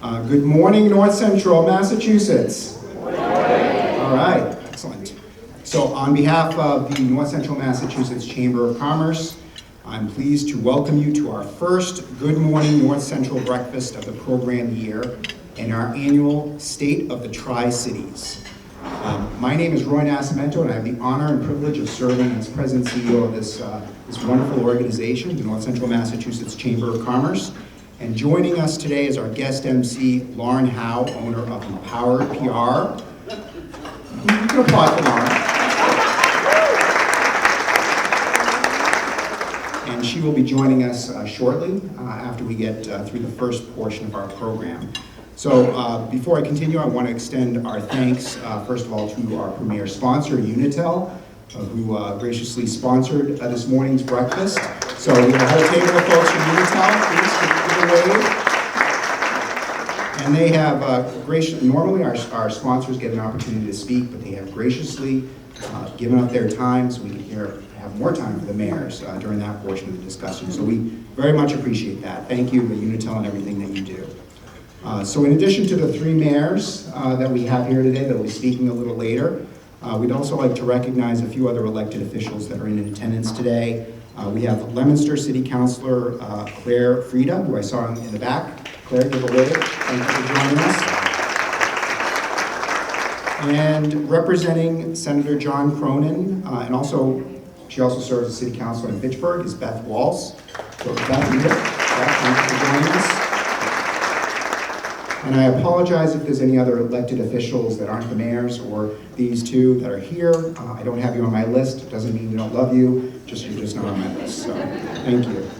Good morning, North Central Massachusetts. Good morning. All right, excellent. So on behalf of the North Central Massachusetts Chamber of Commerce, I'm pleased to welcome you to our first Good Morning North Central breakfast of the program year and our annual State of the Tri-Cities. My name is Roy Nascimento, and I have the honor and privilege of serving as President and CEO of this wonderful organization, the North Central Massachusetts Chamber of Commerce. And joining us today is our guest MC, Lauren Howe, owner of Empowered PR. You can applaud for Lauren. And she will be joining us shortly after we get through the first portion of our program. So before I continue, I want to extend our thanks, first of all, to our premier sponsor, Unitel, who graciously sponsored this morning's breakfast. So we have a whole table of folks from Unitel. Please give a wave. And they have normally our sponsors get an opportunity to speak, but they have graciously given up their time so we can have more time for the mayors during that portion of the discussion. So we very much appreciate that. Thank you to Unitel and everything that you do. So in addition to the three mayors that we have here today that will be speaking a little later, we'd also like to recognize a few other elected officials that are in attendance today. We have Leominster City Councilor Claire Frieda, who I saw in the back. Claire, give a wave. Thank you for joining us. And representing Senator John Cronin, and she also serves as City Councilor in Fitchburg, is Beth Walls. So Beth, here. Beth, thank you for joining us. And I apologize if there's any other elected officials that aren't the mayors or these two that are here. I don't have you on my list. It doesn't mean we don't love you, you're just not on my list. So thank you.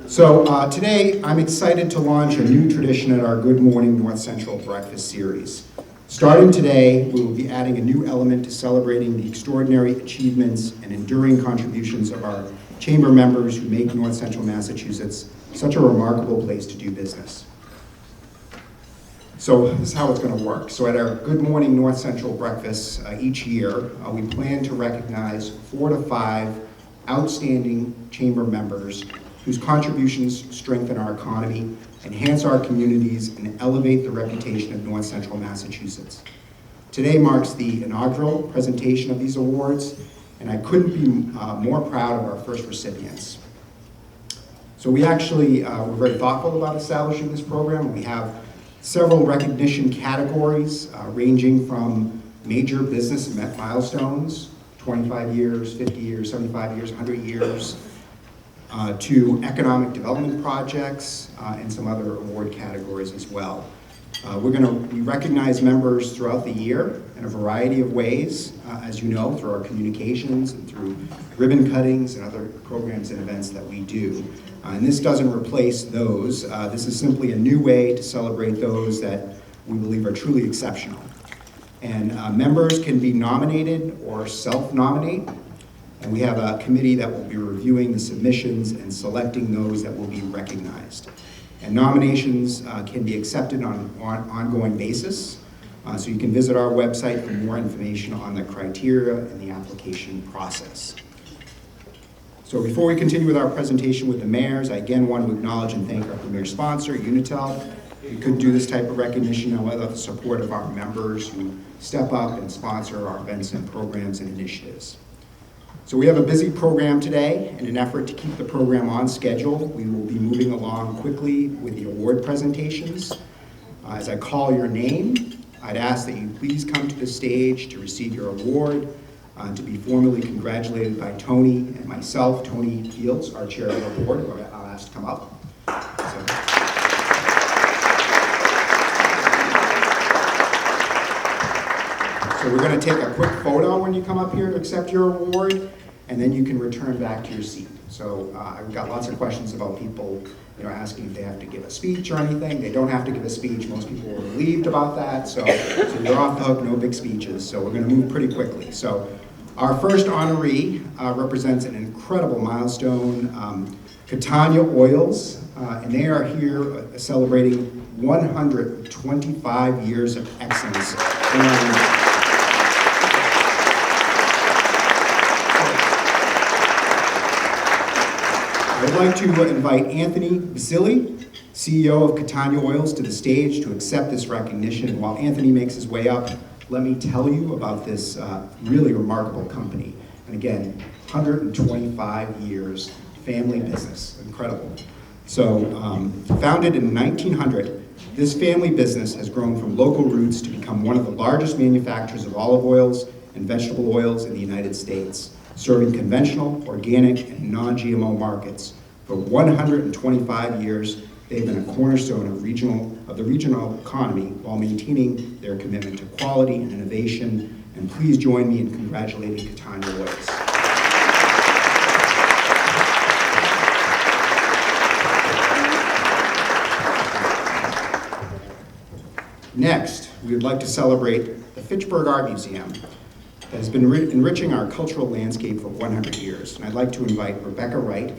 So today I'm excited to launch a new tradition at our Good Morning North Central breakfast series. Starting today, we will be adding a new element to celebrating the extraordinary achievements and enduring contributions of our chamber members who make North Central Massachusetts such a remarkable place to do business. So this is how it's going to work. So at our Good Morning North Central breakfasts each year, we plan to recognize 4 to 5 outstanding chamber members whose contributions strengthen our economy, enhance our communities, and elevate the reputation of North Central Massachusetts. Today marks the inaugural presentation of these awards, and I couldn't be more proud of our first recipients. So we actually were very thoughtful about establishing this program. We have several recognition categories ranging from major business milestones, 25 years, 50 years, 75 years, 100 years, to economic development projects and some other award categories as well. We recognize members throughout the year in a variety of ways, as you know, through our communications and through ribbon cuttings and other programs and events that we do. And this doesn't replace those. This is simply a new way to celebrate those that we believe are truly exceptional. And members can be nominated or self-nominate. And we have a committee that will be reviewing the submissions and selecting those that will be recognized. And nominations can be accepted on an ongoing basis. So you can visit our website for more information on the criteria and the application process. So before we continue with our presentation with the mayors, I again want to acknowledge and thank our premier sponsor, Unitel. We couldn't do this type of recognition without the support of our members who step up and sponsor our events and programs and initiatives. So we have a busy program today. In an effort to keep the program on schedule, we will be moving along quickly with the award presentations. As I call your name, I'd ask that you please come to the stage to receive your award, to be formally congratulated by Tony and myself. Tony Fields, our chair of the board, who I'll ask to come up. So we're going to take a quick photo when you come up here to accept your award, and then you can return back to your seat. So I've got lots of questions about people asking if they have to give a speech or anything. They don't have to give a speech. Most people were relieved about that. So you're off the hook, no big speeches. So we're going to move pretty quickly. So our first honoree represents an incredible milestone, Catania Oils, and they are here celebrating 125 years of excellence in our industry. I'd like to invite Anthony Basili, CEO of Catania Oils, to the stage to accept this recognition. And while Anthony makes his way up, let me tell you about this really remarkable company. And again, 125 years, family business, incredible. So founded in 1900, this family business has grown from local roots to become one of the largest manufacturers of olive oils and vegetable oils in the United States, serving conventional, organic, and non-GMO markets. For 125 years, they've been a cornerstone of the regional economy while maintaining their commitment to quality and innovation. And please join me in congratulating Catania Oils. Next, we would like to celebrate the Fitchburg Art Museum that has been enriching our cultural landscape for 100 years. And I'd like to invite Rebecca Wright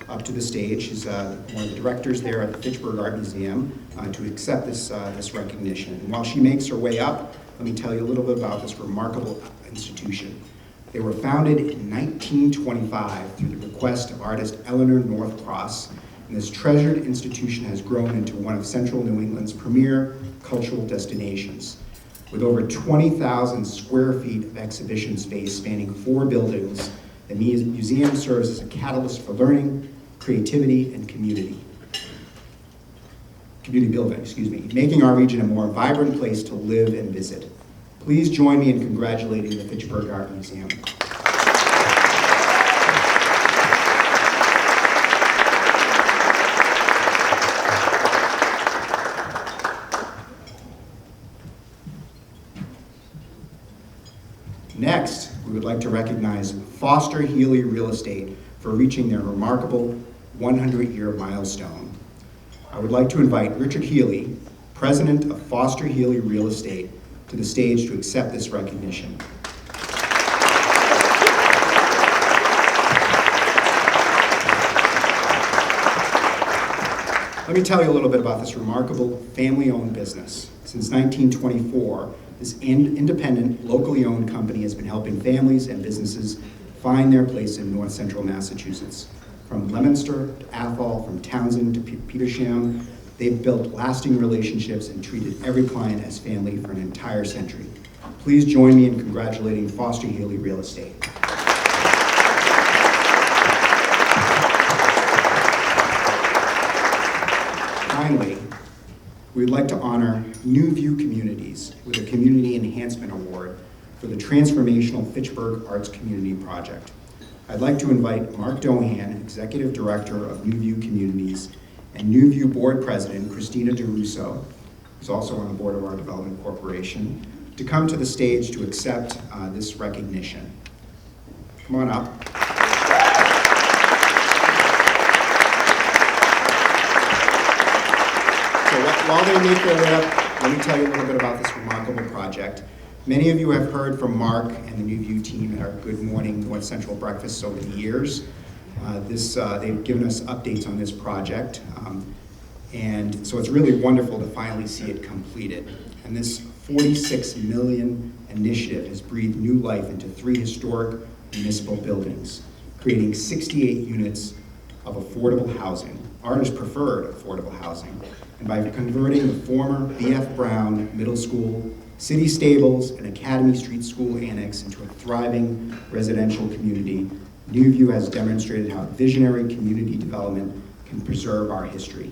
up to the stage. She's one of the directors there at the Fitchburg Art Museum to accept this recognition. And while she makes her way up, let me tell you a little bit about this remarkable institution. They were founded in 1925 through the request of artist Eleanor Northcross, and this treasured institution has grown into one of central New England's premier cultural destinations. With over 20,000 square feet of exhibition space spanning 4 buildings, the museum serves as a catalyst for learning, creativity, and community building, making our region a more vibrant place to live and visit. Please join me in congratulating the Fitchburg Art Museum. Next, we would like to recognize Foster Healy Real Estate for reaching their remarkable 100-year milestone. I would like to invite Richard Healy, president of Foster Healy Real Estate, to the stage to accept this recognition. Let me tell you a little bit about this remarkable family-owned business. Since 1924, this independent, locally owned company has been helping families and businesses find their place in north central Massachusetts. From Leominster to Athol, from Townsend to Petersham, they've built lasting relationships and treated every client as family for an entire century. Please join me in congratulating Foster Healy Real Estate. Finally, we'd like to honor New View Communities with a Community Enhancement Award for the transformational Fitchburg Arts Community Project. I'd like to invite Mark Dohan, Executive Director of New View Communities, and New View Board President Christina DeRusso, who's also on the board of our Development Corporation, to come to the stage to accept this recognition. Come on up. While they make their way up, let me tell you a little bit about this remarkable project. Many of you have heard from Mark and the New View team at our Good Morning North Central breakfasts over the years. They've given us updates on this project, and so it's really wonderful to finally see it completed. And this $46 million initiative has breathed new life into 3 historic municipal buildings, creating 68 units of affordable housing, artist-preferred affordable housing. And by converting the former B.F. Brown Middle School, City Stables, and Academy Street School Annex into a thriving residential community, New View has demonstrated how visionary community development can preserve our history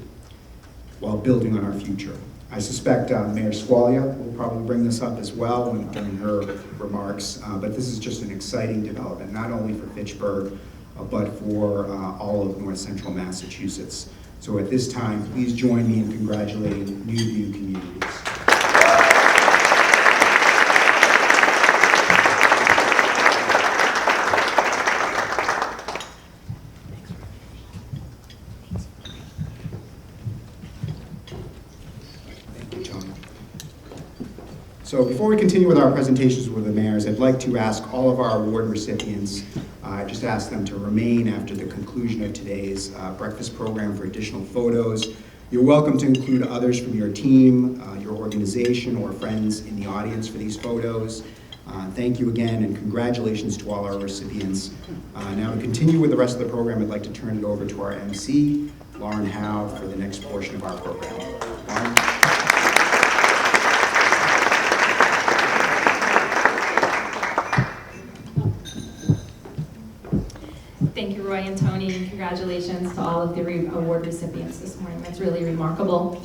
while building on our future. I suspect Mayor Squalia will probably bring this up as well during her remarks, but this is just an exciting development, not only for Fitchburg, but for all of North Central Massachusetts. So at this time, please join me in congratulating New View Communities. Thank you, Tony. So before we continue with our presentations with the mayors, I'd like to ask all of our award recipients, just ask them to remain after the conclusion of today's breakfast program for additional photos. You're welcome to include others from your team, your organization, or friends in the audience for these photos. Thank you again, and congratulations to all our recipients. Now, to continue with the rest of the program, I'd like to turn it over to our MC, Lauren Howe, for the next portion of our program. Lauren? Thank you, Roy and Tony, and congratulations to all of the award recipients this morning. That's really remarkable.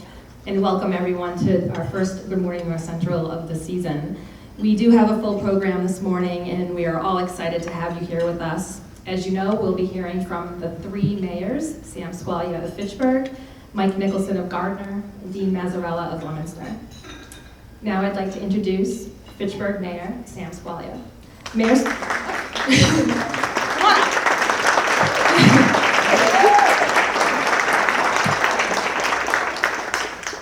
And welcome everyone to our first Good Morning North Central of the season. We do have a full program this morning, and we are all excited to have you here with us. As you know, we'll be hearing from the three mayors, Sam Squalia of Fitchburg, Mike Nicholson of Gardner, and Dean Mazzarella of Leominster. Now I'd like to introduce Fitchburg Mayor Sam Squalia. Mayor,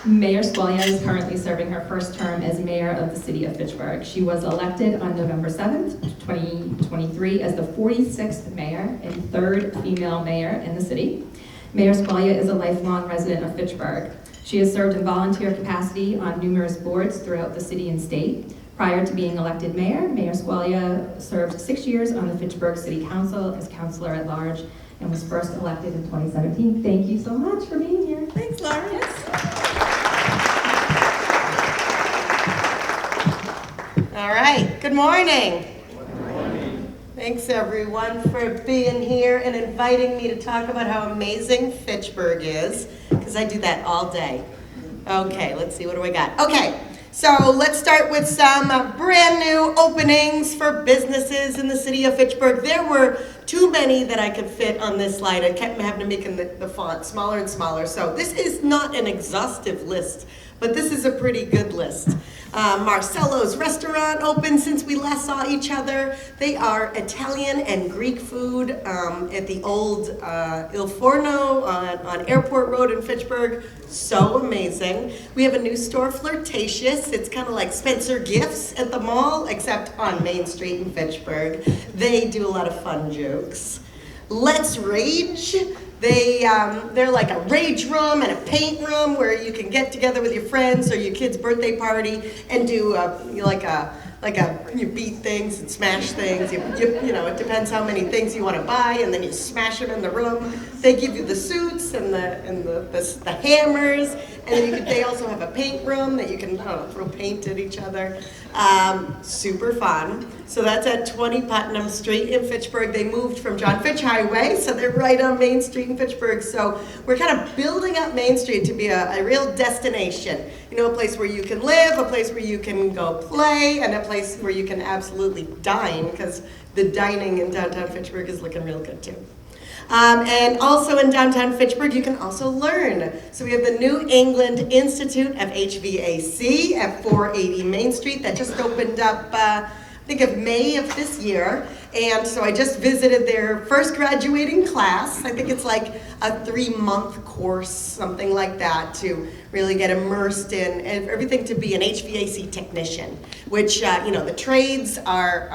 Mayor Squalia is currently serving her first term as mayor of the city of Fitchburg. She was elected on November 7th, 2023 as the 46th mayor and third female mayor in the city. Mayor Squalia is a lifelong resident of Fitchburg. She has served in volunteer capacity on numerous boards throughout the city and state. Prior to being elected mayor, Mayor Squalia served 6 years on the Fitchburg City Council as councilor at large and was first elected in 2017. Thank you so much for being here. Thanks, Lauren. All right, good morning. Good morning. Thanks everyone for being here and inviting me to talk about how amazing Fitchburg is, because I do that all day. Okay, let's see, what do I got? Okay, so let's start with some brand new openings for businesses in the city of Fitchburg. There were too many that I could fit on this slide. I kept having to make the font smaller and smaller. So this is not an exhaustive list, but this is a pretty good list. Marcello's restaurant opened since we last saw each other. They are Italian and Greek food at the old Il Forno on Airport Road in Fitchburg. So amazing. We have a new store, Flirtatious. It's kind of like Spencer Gifts at the mall, except on Main Street in Fitchburg. They do a lot of fun jokes. Let's Rage. They're like a rage room and a paint room where you can get together with your friends or your kid's birthday party and do you beat things and smash things. You know, it depends how many things you want to buy, and then you smash them in the room. They give you the suits and the hammers, and they also have a paint room that you can throw paint at each other. Super fun. So that's at 20 Putnam Street in Fitchburg. They moved from John Fitch Highway, so they're right on Main Street in Fitchburg. So we're kind of building up Main Street to be a real destination. You know, a place where you can live, a place where you can go play, and a place where you can absolutely dine, because the dining in downtown Fitchburg is looking real good too. And also in downtown Fitchburg, you can also learn. So we have the New England Institute of HVAC at 480 Main Street that just opened up, I think of May of this year. And so I just visited their first graduating class. I think it's like a 3-month course, something like that, to really get immersed in everything to be an HVAC technician, which, you know, the trades are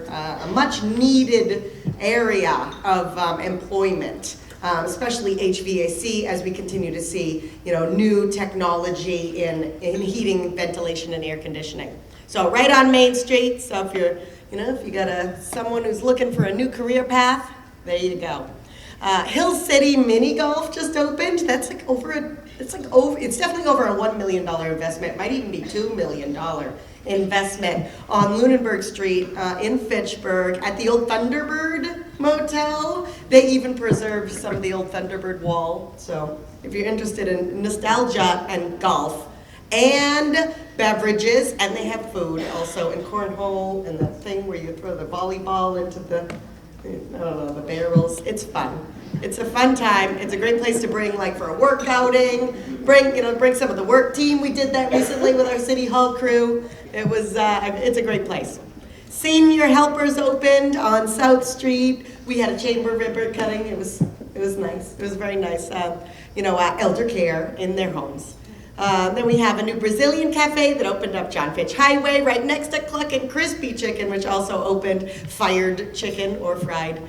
a much needed area of employment, especially HVAC, as we continue to see, you know, new technology in heating, ventilation, and air conditioning. So right on Main Street, so if you got someone who's looking for a new career path, there you go. Hill City Mini Golf just opened. That's like it's definitely over a $1 million investment. It might even be $2 million investment on Lunenburg Street in Fitchburg at the old Thunderbird Motel. They even preserved some of the old Thunderbird wall. So if you're interested in nostalgia and golf and beverages, and they have food also, and cornhole, and the thing where you throw the volleyball into the barrels. It's fun. It's a fun time. It's a great place to bring, like, for a work outing. Bring some of the work team. We did that recently with our City Hall crew. It's a great place. Senior Helpers opened on South Street. We had a chamber ribbon cutting. It was nice. It was very nice. Elder care in their homes. Then we have a new Brazilian cafe that opened up John Fitch Highway right next to Cluck and Crispy Chicken, which also opened fired chicken or fried,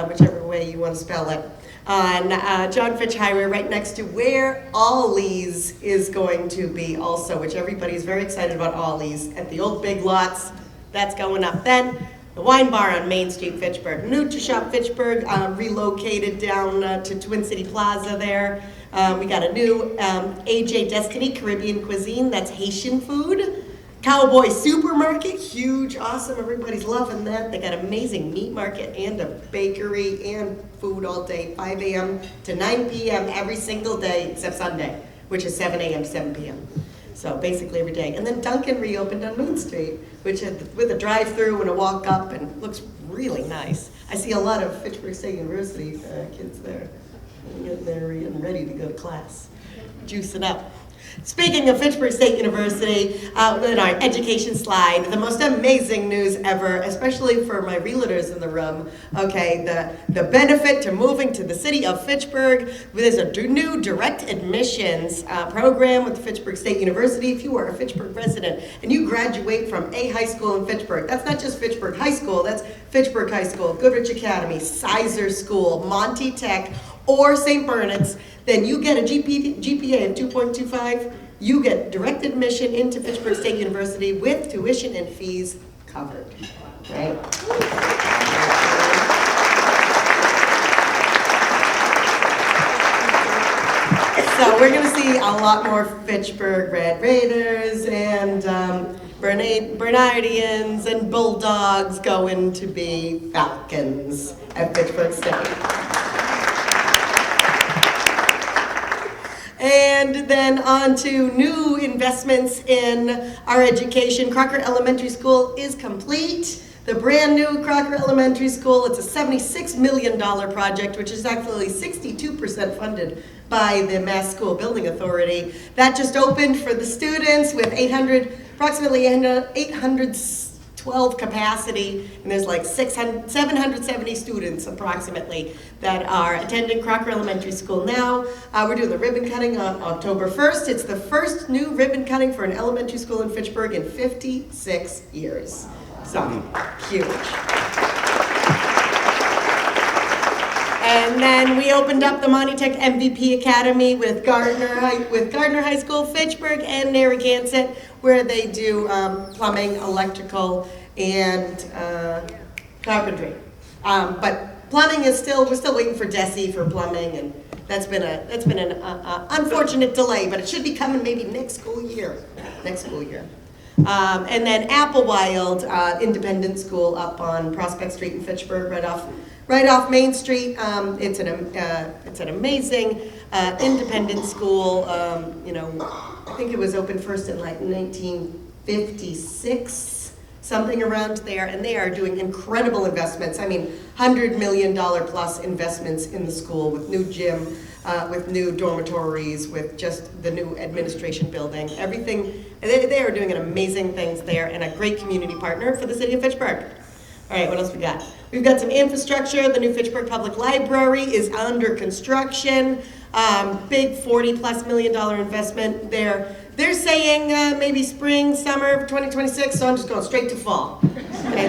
whichever way you want to spell it, on John Fitch Highway right next to where Ollie's is going to be also, which everybody's very excited about Ollie's at the old Big Lots That's going up. Then the wine bar on Main Street, Fitchburg. NutriShop Fitchburg relocated down to Twin City Plaza there. We got a new AJ Destiny Caribbean Cuisine, that's Haitian food. Cowboy Supermarket, huge, awesome, everybody's loving that. They got amazing meat market and a bakery and food all day, 5 a.m. to 9 p.m. every single day except Sunday, which is 7 a.m. to 7 p.m. So basically every day. And then Dunkin' reopened on Main Street, which with a drive-through and a walk up, and looks really nice. I see a lot of Fitchburg State University kids there. They're getting ready to go to class, juicing up. Speaking of Fitchburg State University, in our education slide, the most amazing news ever, especially for my realtors in the room, okay, the benefit to moving to the city of Fitchburg. There's a new direct admissions program with Fitchburg State University. If you are a Fitchburg resident and you graduate from a high school in Fitchburg, that's not just Fitchburg High School, that's Fitchburg High School, Goodrich Academy, Sizer School, Monty Tech, or St. Bernard's, then you get a GPA of 2.25, you get direct admission into Fitchburg State University with tuition and fees covered, right? So we're gonna see a lot more Fitchburg Red Raiders and Bernardians and Bulldogs going to be Falcons at Fitchburg State. And then on to new investments in our education. Crocker Elementary School is complete. The brand new Crocker Elementary School, it's a $76 million project, which is actually 62% funded by the Mass School Building Authority. That just opened for the students with approximately 812 capacity, and there's like 770 students approximately that are attending Crocker Elementary School now. We're doing the ribbon cutting on October 1st. It's the first new ribbon cutting for an elementary school in Fitchburg in 56 years. So, huge. And then we opened up the Monty Tech MVP Academy with Gardner High School, Fitchburg, and Narragansett, where they do plumbing, electrical, and carpentry. But plumbing is we're still waiting for DESI for plumbing, and that's been an unfortunate delay, but it should be coming maybe next school year. And then Applewild Independent School up on Prospect Street in Fitchburg, right off Main Street. It's an amazing independent school. I think it was opened first in like 1956, something around there, and they are doing incredible investments. I mean, $100 million plus investments in the school with new gym, with new dormitories, with just the new administration building, everything. They are doing amazing things there, and a great community partner for the city of Fitchburg. All right, what else we got? We've got some infrastructure. The new Fitchburg Public Library is under construction. Big $40+ million investment there. They're saying maybe spring, summer of 2026, so I'm just going straight to fall. Okay.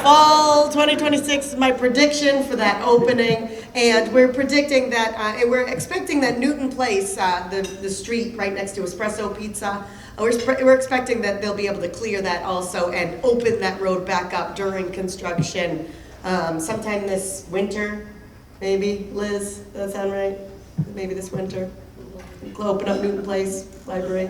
Fall 2026 is my prediction for that opening, and we're predicting that, and we're expecting that Newton Place, the street right next to Espresso Pizza, we're expecting that they'll be able to clear that also and open that road back up during construction sometime this winter, maybe. Liz, does that sound right? Maybe this winter. We'll open up Newton Place Library.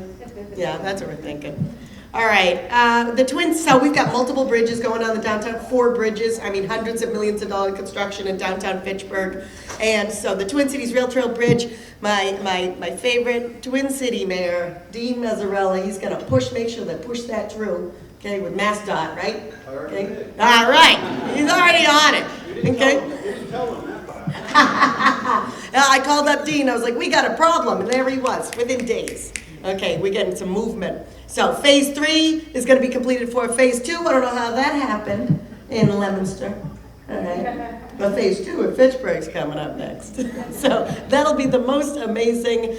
Yeah, that's what we're thinking. All right, the Twins, so we've got multiple bridges going on the downtown, 4 bridges, I mean hundreds of millions of dollars construction in downtown Fitchburg. And so the Twin Cities Rail Trail Bridge, my favorite Twin City Mayor, Dean Mazzarella, he's gonna make sure they push that through, okay, with MassDOT, right? Okay. All right, he's already on it, okay? You didn't tell him that part. I called up Dean, I was like, we got a problem, and there he was, within days. Okay, we're getting some movement. So phase 3 is going to be completed for phase 2. I don't know how that happened in Leominster. All right. But phase 2 in Fitchburg's coming up next. So that'll be the most amazing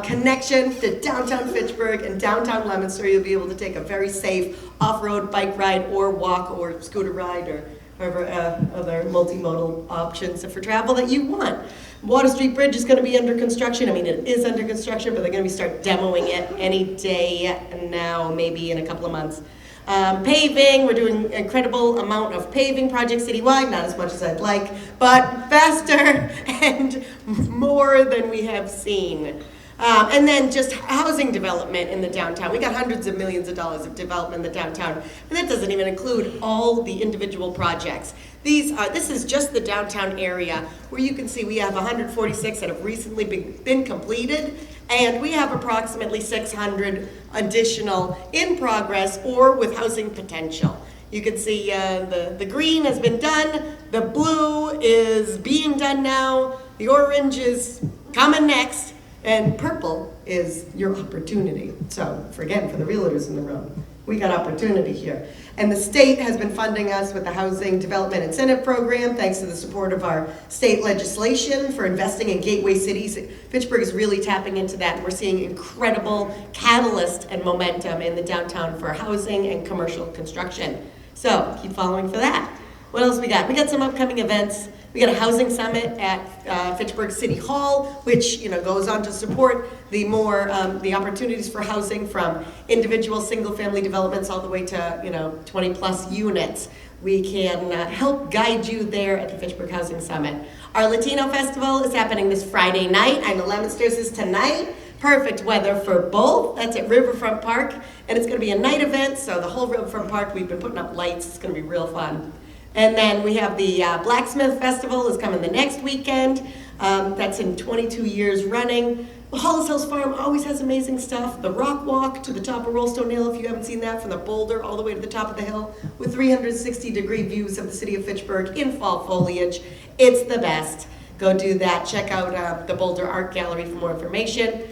connection to downtown Fitchburg and downtown Leominster. You'll be able to take a very safe off-road bike ride or walk or scooter ride or however other multimodal options for travel that you want. Water Street Bridge is going to be under construction. I mean, it is under construction, but they're going to start demoing it any day now, maybe in a couple of months. Paving, we're doing an incredible amount of paving projects citywide, not as much as I'd like, but faster and more than we have seen. And then just housing development in the downtown. We got hundreds of millions of dollars of development in the downtown, and that doesn't even include all the individual projects. This is just the downtown area where you can see we have 146 that have recently been completed, and we have approximately 600 additional in progress or with housing potential. You can see the green has been done, the blue is being done now, the orange is coming next, and purple is your opportunity. So, for the realtors in the room, we got opportunity here. And the state has been funding us with the Housing Development Incentive Program, thanks to the support of our state legislation for investing in gateway cities. Fitchburg is really tapping into that, and we're seeing incredible catalyst and momentum in the downtown for housing and commercial construction. So, keep following for that. What else we got? We got some upcoming events. We got a housing summit at Fitchburg City Hall, which goes on to support the opportunities for housing from individual single-family developments all the way to 20-plus units. We can help guide you there at the Fitchburg Housing Summit. Our Latino Festival is happening this Friday night. I know Leominster's is tonight. Perfect weather for both. That's at Riverfront Park, and it's going to be a night event. So the whole Riverfront Park, we've been putting up lights. It's going to be real fun. And then we have the Blacksmith Festival is coming the next weekend. That's in 22 years running. Hollis Hills Farm always has amazing stuff. The Rock Walk to the top of Rollstone Hill, if you haven't seen that, from the boulder all the way to the top of the hill, with 360-degree views of the city of Fitchburg in fall foliage. It's the best. Go do that. Check out the Boulder Art Gallery for more information.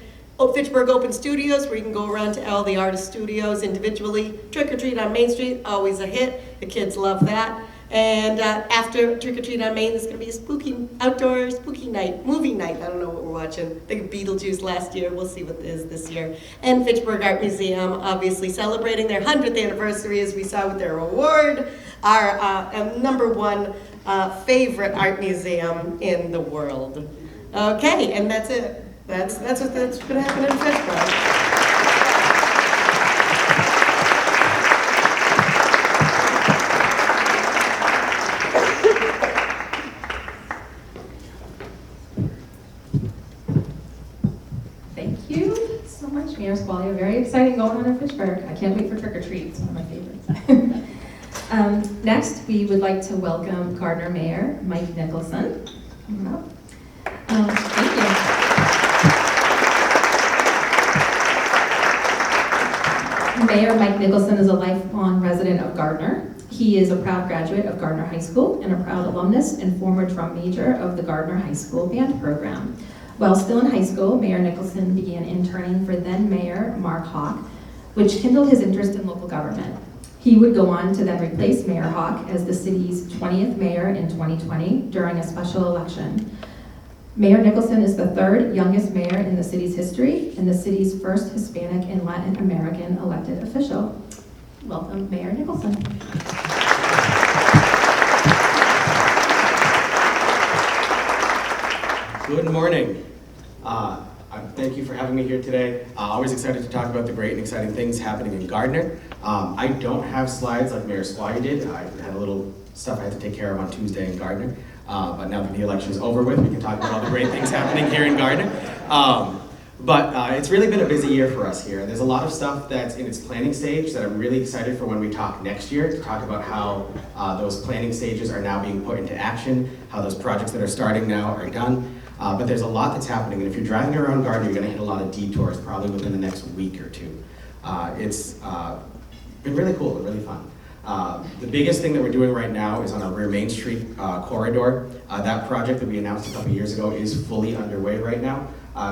Fitchburg Open Studios, where you can go around to all the artist studios individually. Trick or Treat on Main Street, always a hit. The kids love that. And after Trick or Treat on Main, there's going to be a spooky outdoor spooky night, movie night. I don't know what we're watching. I think Beetlejuice last year. We'll see what it is this year. And Fitchburg Art Museum, obviously celebrating their 100th anniversary, as we saw with their award, our #1 favorite art museum in the world. Okay, and that's it. That's going to happen in Fitchburg. Mayor Squalia, very exciting going on in Fitchburg. I can't wait for trick or treat. It's one of my favorites. Next, we would like to welcome Gardner Mayor Mike Nicholson. Thank you. Mayor Mike Nicholson is a lifelong resident of Gardner. He is a proud graduate of Gardner High School and a proud alumnus and former drum major of the Gardner High School band program. While still in high school, Mayor Nicholson began interning for then Mayor Mark Hawk, which kindled his interest in local government. He would go on to then replace Mayor Hawk as the city's 20th mayor in 2020 during a special election. Mayor Nicholson is the third youngest mayor in the city's history and the city's first Hispanic and Latin American elected official. Welcome, Mayor Nicholson. Good morning. Thank you for having me here today. Always excited to talk about the great and exciting things happening in Gardner. I don't have slides like Mayor Squalia did. I had a little stuff I had to take care of on Tuesday in Gardner. But now that the election is over with, we can talk about all the great things happening here in Gardner. It's really been a busy year for us here. There's a lot of stuff that's in its planning stage that I'm really excited for when we talk next year, to talk about how those planning stages are now being put into action, how those projects that are starting now are done. But there's a lot that's happening, and if you're driving around Gardner, you're going to hit a lot of detours probably within the next week or two. It's been really cool and really fun. The biggest thing that we're doing right now is on our rear Main Street corridor. That project that we announced a couple years ago is fully underway right now.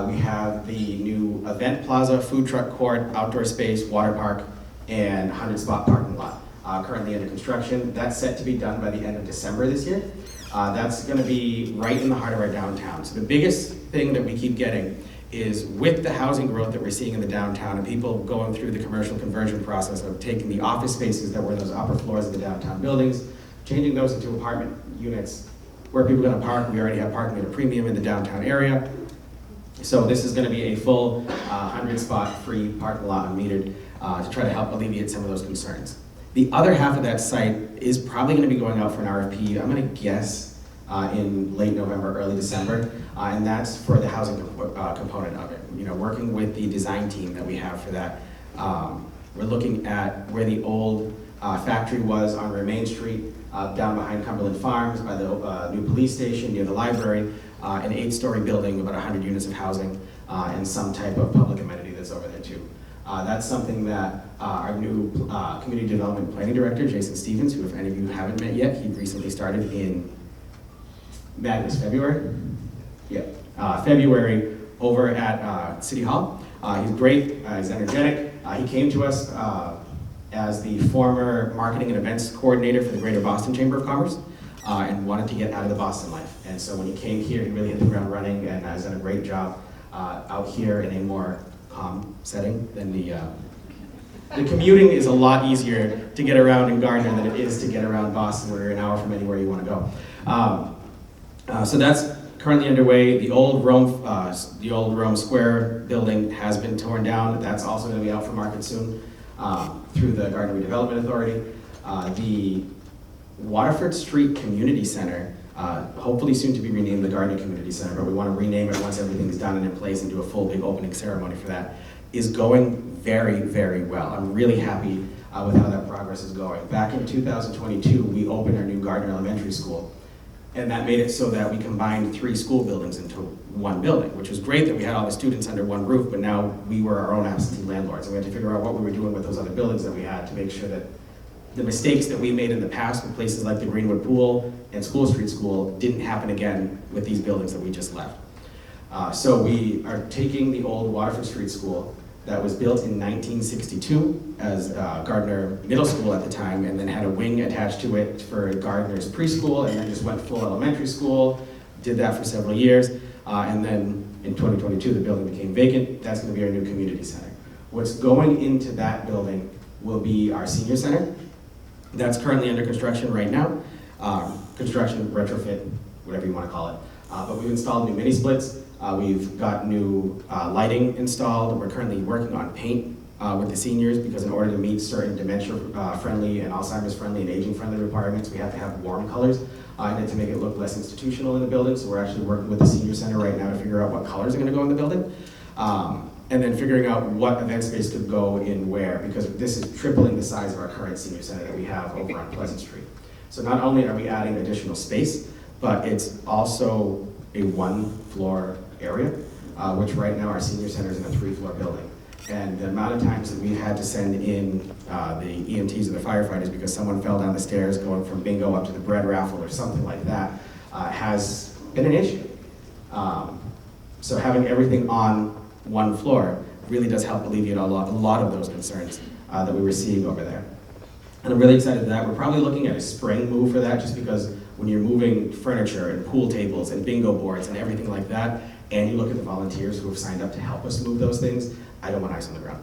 We have the new event plaza, food truck court, outdoor space, water park, and 100-spot parking lot. Currently under construction. That's set to be done by the end of December this year. That's going to be right in the heart of our downtown. So the biggest thing that we keep getting is, with the housing growth that we're seeing in the downtown and people going through the commercial conversion process of taking the office spaces that were in those upper floors of the downtown buildings, changing those into apartment units where people are going to park. We already have parking at a premium in the downtown area. So this is going to be a full 100-spot free parking lot unmetered to try to help alleviate some of those concerns. The other half of that site is probably going to be going out for an RFP, I'm going to guess, in late November, early December, and that's for the housing component of it. You know, working with the design team that we have for that, we're looking at where the old factory was on Remain Street, down behind Cumberland Farms, by the new police station, near the library, an 8-story building, about 100 units of housing, and some type of public amenity that's over there too. That's something that our new Community Development Planning Director, Jason Stevens, who if any of you haven't met yet, he recently started in February? Yeah, February over at City Hall. He's great, he's energetic. He came to us as the former marketing and events coordinator for the Greater Boston Chamber of Commerce and wanted to get out of the Boston life. And so when he came here, he really hit the ground running and has done a great job out here in a more calm setting than the commuting is a lot easier to get around in Gardner than it is to get around Boston, where you're an hour from anywhere you want to go. So that's currently underway. The old Rome Square building has been torn down. That's also going to be out for market soon through the Gardner Redevelopment Authority. The Waterford Street Community Center, hopefully soon to be renamed the Gardner Community Center, but we want to rename it once everything's done and in place and do a full big opening ceremony for that, is going very, very well. I'm really happy with how that progress is going. Back in 2022, we opened our new Gardner Elementary School, and that made it so that we combined 3 school buildings into one building, which was great that we had all the students under one roof, but now we were our own absentee landlords, and we had to figure out what we were doing with those other buildings that we had to make sure that the mistakes that we made in the past with places like the Greenwood Pool and School Street School didn't happen again with these buildings that we just left. So we are taking the old Waterford Street School that was built in 1962 as Gardner Middle School at the time, and then had a wing attached to it for Gardner's preschool, and then just went full elementary school, did that for several years, and then in 2022 the building became vacant. That's going to be our new community center. What's going into that building will be our senior center. That's currently under construction right now. Construction, retrofit, whatever you want to call it. But we've installed new mini splits. We've got new lighting installed. We're currently working on paint with the seniors, because in order to meet certain dementia-friendly and Alzheimer's-friendly and aging-friendly requirements, we have to have warm colors and to make it look less institutional in the building. So we're actually working with the senior center right now to figure out what colors are going to go in the building. And then figuring out what event space could go in where, because this is tripling the size of our current senior center that we have over on Pleasant Street. So not only are we adding additional space, but it's also a 1-floor area, which right now our senior center is in a 3-floor building. And the amount of times that we've had to send in the EMTs or the firefighters because someone fell down the stairs going from bingo up to the bread raffle or something like that has been an issue. So having everything on 1 floor really does help alleviate a lot of those concerns that we were seeing over there. And I'm really excited for that. We're probably looking at a spring move for that, just because when you're moving furniture and pool tables and bingo boards and everything like that, and you look at the volunteers who have signed up to help us move those things, I don't want ice on the ground.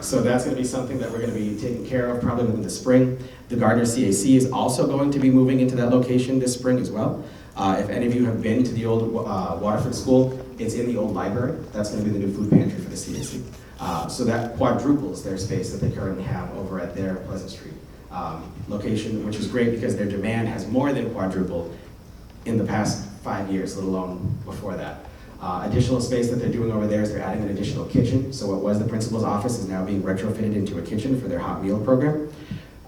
So that's going to be something that we're going to be taking care of probably within the spring. The Gardner CAC is also going to be moving into that location this spring as well. If any of you have been to the old Waterford School, it's in the old library. That's going to be the new food pantry for the CAC. So that quadruples their space that they currently have over at their Pleasant Street location, which is great because their demand has more than quadrupled in the past 5 years, let alone before that. Additional space that they're doing over there is they're adding an additional kitchen. So what was the principal's office is now being retrofitted into a kitchen for their hot meal program.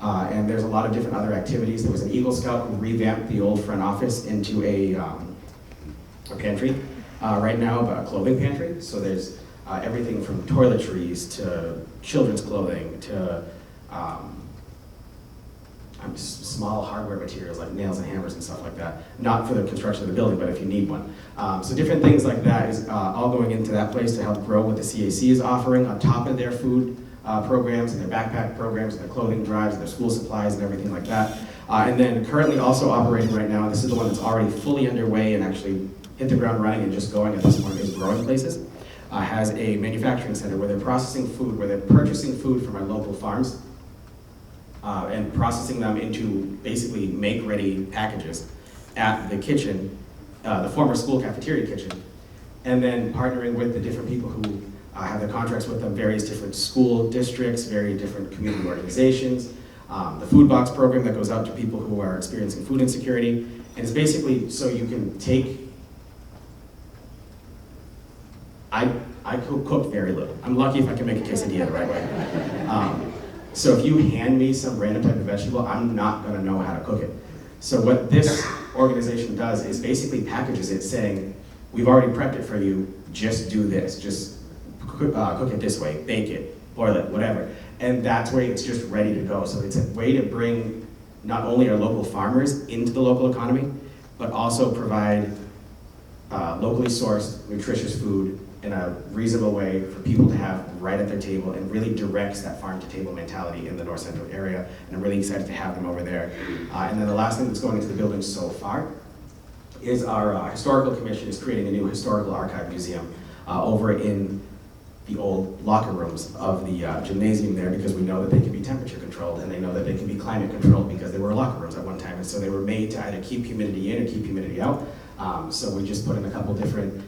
And there's a lot of different other activities. There was an Eagle Scout who revamped the old front office into a pantry right now, a clothing pantry. So there's everything from toiletries to children's clothing to small hardware materials like nails and hammers and stuff like that. Not for the construction of the building, but if you need one. So different things like that is all going into that place to help grow what the CAC is offering on top of their food programs and their backpack programs and their clothing drives and their school supplies and everything like that. And then currently also operating right now, and this is the one that's already fully underway and actually hit the ground running and just going at this point, is Growing Places. Has a manufacturing center where they're processing food, where they're purchasing food from our local farms and processing them into basically make-ready packages at the kitchen, the former school cafeteria kitchen, and then partnering with the different people who have their contracts with them, various different school districts, very different community organizations, the food box program that goes out to people who are experiencing food insecurity. And it's basically so you can take, I cook very little. I'm lucky if I can make a quesadilla the right way. So if you hand me some random type of vegetable, I'm not gonna know how to cook it. So what this organization does is basically packages it saying, we've already prepped it for you, just do this. Just cook it this way, bake it, boil it, whatever. And that's where it's just ready to go. So it's a way to bring not only our local farmers into the local economy, but also provide locally sourced, nutritious food in a reasonable way for people to have right at their table, and really directs that farm-to-table mentality in the North Central area. And I'm really excited to have them over there. And then the last thing that's going into the building so far is our historical commission is creating a new historical archive museum over in the old locker rooms of the gymnasium there, because we know that they can be temperature controlled, and they know that they can be climate controlled because they were locker rooms at one time, and so they were made to either keep humidity in or keep humidity out. So we just put in a couple different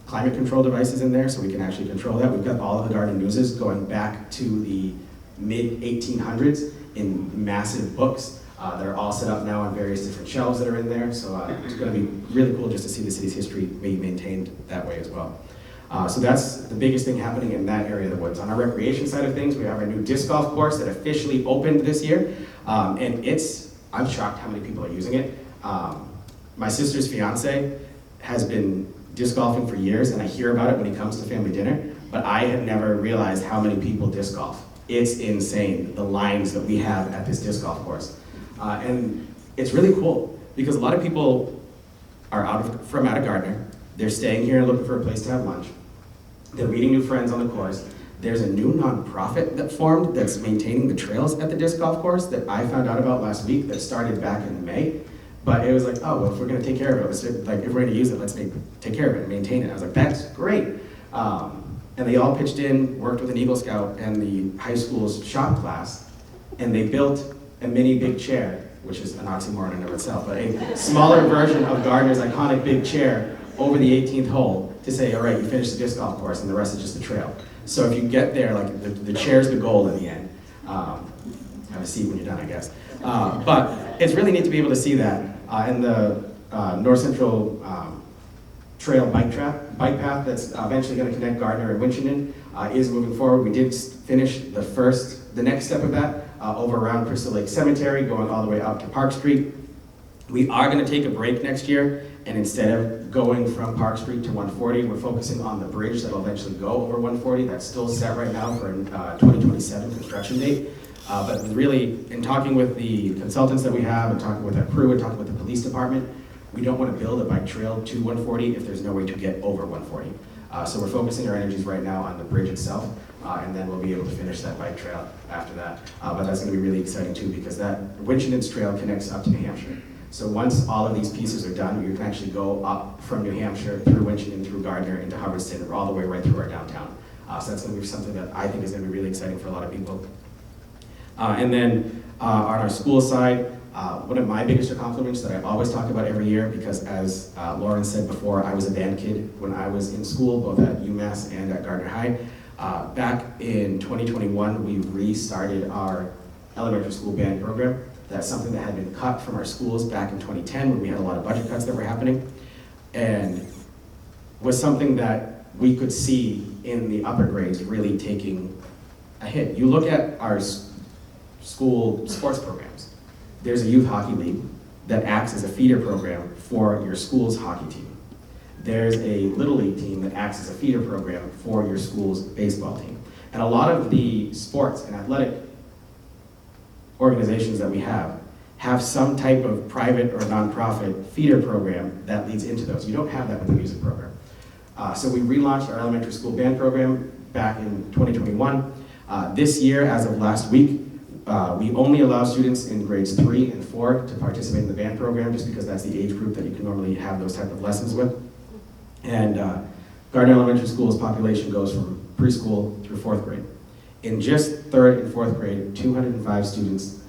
climate control devices in there so we can actually control that. We've got all of the Gardner Newses going back to the mid-1800s in massive books. They're all set up now on various different shelves that are in there, so it's going to be really cool just to see the city's history be maintained that way as well. So that's the biggest thing happening in that area of the woods. On our recreation side of things, we have our new disc golf course that officially opened this year, and I'm shocked how many people are using it. My sister's fiance has been disc golfing for years, and I hear about it when he comes to family dinner, but I had never realized how many people disc golf. It's insane, the lines that we have at this disc golf course. And it's really cool, because a lot of people are from out of Gardner. They're staying here and looking for a place to have lunch. They're meeting new friends on the course. There's a new nonprofit that formed that's maintaining the trails at the disc golf course that I found out about last week that started back in May. But it was like, oh, well, if we're gonna take care of it, if we're gonna use it, let's take care of it and maintain it. I was like, that's great. And they all pitched in, worked with an Eagle Scout and the high school's shop class, and they built a mini big chair, which is an oxymoron in and of itself, but a smaller version of Gardner's iconic big chair over the 18th hole to say, all right, you finished the disc golf course and the rest is just the trail. So if you get there, like the chair's the goal in the end. Have a seat when you're done, I guess. But it's really neat to be able to see that. And the North Central Trail bike path that's eventually going to connect Gardner and Winchendon is moving forward. We did finish the next step of that over around Crystal Lake Cemetery, going all the way up to Park Street. We are going to take a break next year, and instead of going from Park Street to 140, we're focusing on the bridge that will eventually go over 140. That's still set right now for a 2027 construction date. But really, in talking with the consultants that we have, and talking with our crew, and talking with the police department, we don't want to build a bike trail to 140 if there's no way to get over 140. So we're focusing our energies right now on the bridge itself, and then we'll be able to finish that bike trail after that. But that's going to be really exciting too, because that Winchendon's trail connects up to New Hampshire. So once all of these pieces are done, you can actually go up from New Hampshire, through Winchendon, through Gardner, into Hubbardston, all the way right through our downtown. So that's going to be something that I think is going to be really exciting for a lot of people. And then on our school side, one of my biggest accomplishments that I always talk about every year, because as Lauren said before, I was a band kid when I was in school, both at UMass and at Gardner High. Back in 2021, we restarted our elementary school band program. That's something that had been cut from our schools back in 2010 when we had a lot of budget cuts that were happening, and was something that we could see in the upper grades really taking a hit. You look at our school sports programs. There's a youth hockey league that acts as a feeder program for your school's hockey team. There's a little league team that acts as a feeder program for your school's baseball team. And a lot of the sports and athletic organizations that we have some type of private or nonprofit feeder program that leads into those. You don't have that with the music program. So we relaunched our elementary school band program back in 2021. This year, as of last week, we only allow students in grades 3 and 4 to participate in the band program, just because that's the age group that you can normally have those type of lessons with. And Gardner Elementary School's population goes from preschool through 4th grade. In just 3rd and 4th grade, 205 students,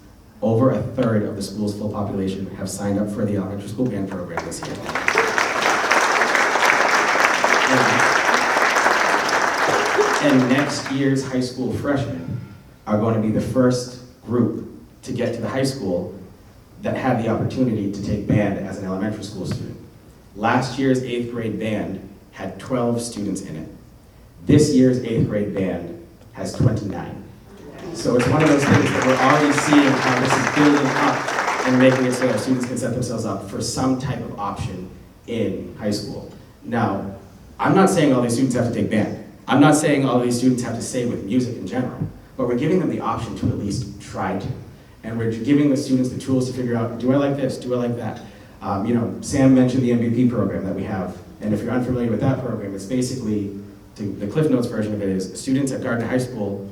over a third of the school's full population, have signed up for the elementary school band program this year. And next year's high school freshmen are going to be the first group to get to the high school that had the opportunity to take band as an elementary school student. Last year's 8th grade band had 12 students in it. This year's 8th grade band has 29. So it's one of those things that we're already seeing how this is building up and making it so that students can set themselves up for some type of option in high school. Now, I'm not saying all these students have to take band. I'm not saying all these students have to stay with music in general, but we're giving them the option to at least try to. And we're giving the students the tools to figure out, do I like this, do I like that? You know, Sam mentioned the MVP program that we have, and if you're unfamiliar with that program, it's basically, the Cliff Notes version of it is, students at Gardner High School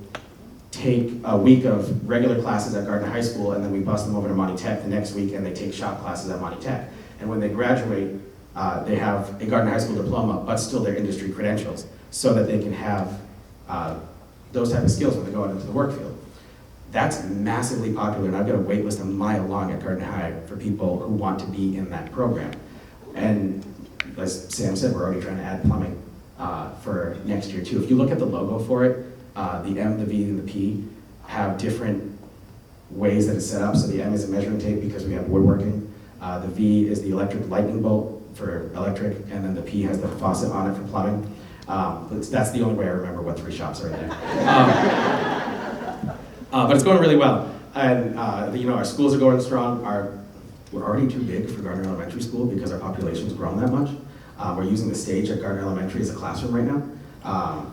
take a week of regular classes at Gardner High School, and then we bus them over to Monty Tech the next week, and they take shop classes at Monty Tech. And when they graduate, they have a Gardner High School diploma, but still their industry credentials, so that they can have those type of skills when they go out into the work field. That's massively popular, and I've got a wait list a mile long at Gardner High for people who want to be in that program. And as Sam said, we're already trying to add plumbing for next year too. If you look at the logo for it, the M, the V, and the P have different ways that it's set up. So the M is a measuring tape because we have woodworking. The V is the electric lightning bolt for electric, and then the P has the faucet on it for plumbing. That's the only way I remember what 3 shops are there. But it's going really well, and you know, our schools are going strong. We're already too big for Gardner Elementary School because our population's grown that much. We're using the stage at Gardner Elementary as a classroom right now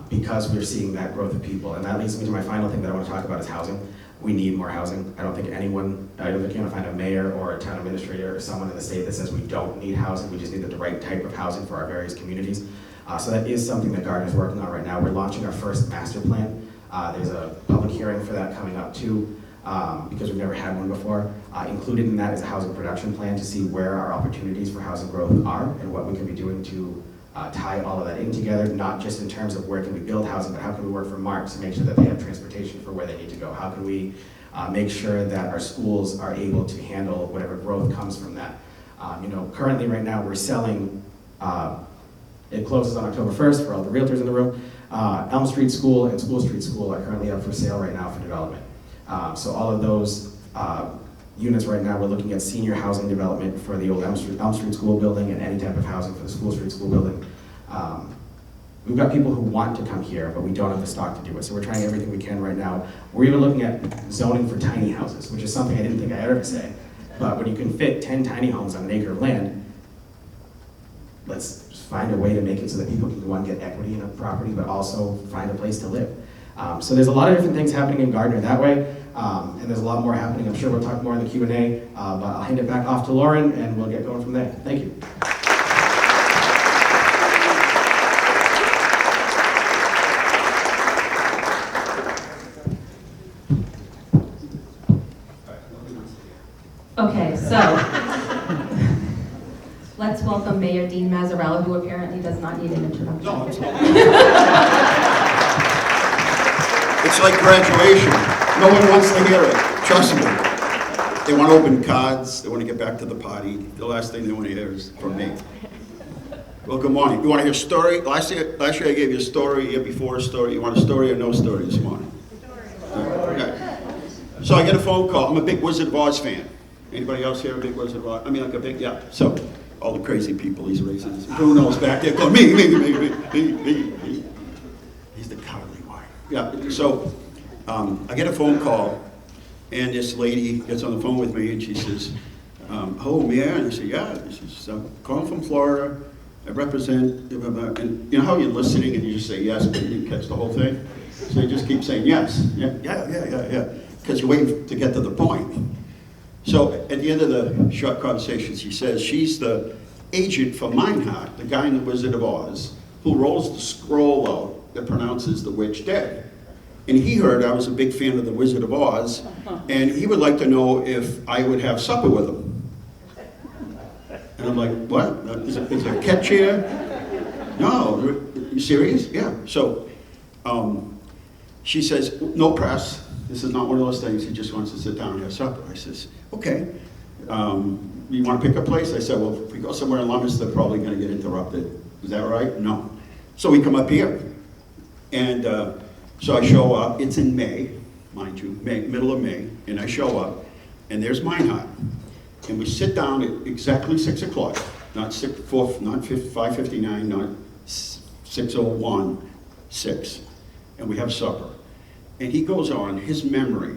because we're seeing that growth of people, and that leads me to my final thing that I want to talk about is housing. We need more housing. I don't think you're gonna find a mayor or a town administrator or someone in the state that says we don't need housing, we just need the right type of housing for our various communities. So that is something that Gardner's working on right now. We're launching our first master plan. There's a public hearing for that coming up too, because we've never had one before. Included in that is a housing production plan to see where our opportunities for housing growth are and what we can be doing to tie all of that in together, not just in terms of where can we build housing, but how can we work for Marks to make sure that they have transportation for where they need to go? How can we make sure that our schools are able to handle whatever growth comes from that? You know, currently right now we're selling, it closes on October 1st for all the realtors in the room. Elm Street School and School Street School are currently up for sale right now for development. So all of those units right now, we're looking at senior housing development for the old Elm Street School building and any type of housing for the School Street School building. We've got people who want to come here, but we don't have the stock to do it. So we're trying everything we can right now. We're even looking at zoning for tiny houses, which is something I didn't think I'd ever say. But when you can fit 10 tiny homes on an acre of land, let's find a way to make it so that people can, one, get equity in a property, but also find a place to live. So there's a lot of different things happening in Gardner that way, and there's a lot more happening. I'm sure we'll talk more in the Q&A, but I'll hand it back off to Lauren, and we'll get going from there. Thank you. Okay, so let's welcome Mayor Dean Mazzarella, who apparently does not need an introduction. No, it's like graduation. No one wants to hear it. Trust me. They want to open cards. They want to get back to the party. The last thing they want to hear is from me. Well, good morning. You want to hear a story? Last year I gave you a story. Year before a story. You want a story or no story this morning? Okay. So I get a phone call. I'm a big Wizard of Oz fan. Anybody else here a big Wizard of Oz? I mean, like a big, yeah. So all the crazy people he's raising. Bruno's back there going, me. He's the cowardly one. Yeah, so I get a phone call, and this lady gets on the phone with me, and she says, hello, Mayor? And I say, yeah. And she says, I'm calling from Florida. I represent, and you know how you're listening, and you just say yes, but you didn't catch the whole thing? So you just keep saying yes. Yeah. Because you're waiting to get to the point. So at the end of the short conversation, she says she's the agent for Meinhardt, the guy in the Wizard of Oz, who rolls the scroll out that pronounces the witch dead. And he heard I was a big fan of the Wizard of Oz, and he would like to know if I would have supper with him. And I'm like, what? Is there a catch here? No, are you serious? Yeah. So she says, no press. This is not one of those things. He just wants to sit down and have supper. I says, okay. You want to pick a place? I said, well, if we go somewhere in Leominster, they're probably going to get interrupted. Is that right? No. So we come up here. And so I show up. It's in May. mind you, middle of May, and I show up, and there's Meinhardt. And we sit down at exactly 6 o'clock, not 5:59, not 6:01, 6. And we have supper. And he goes on his memory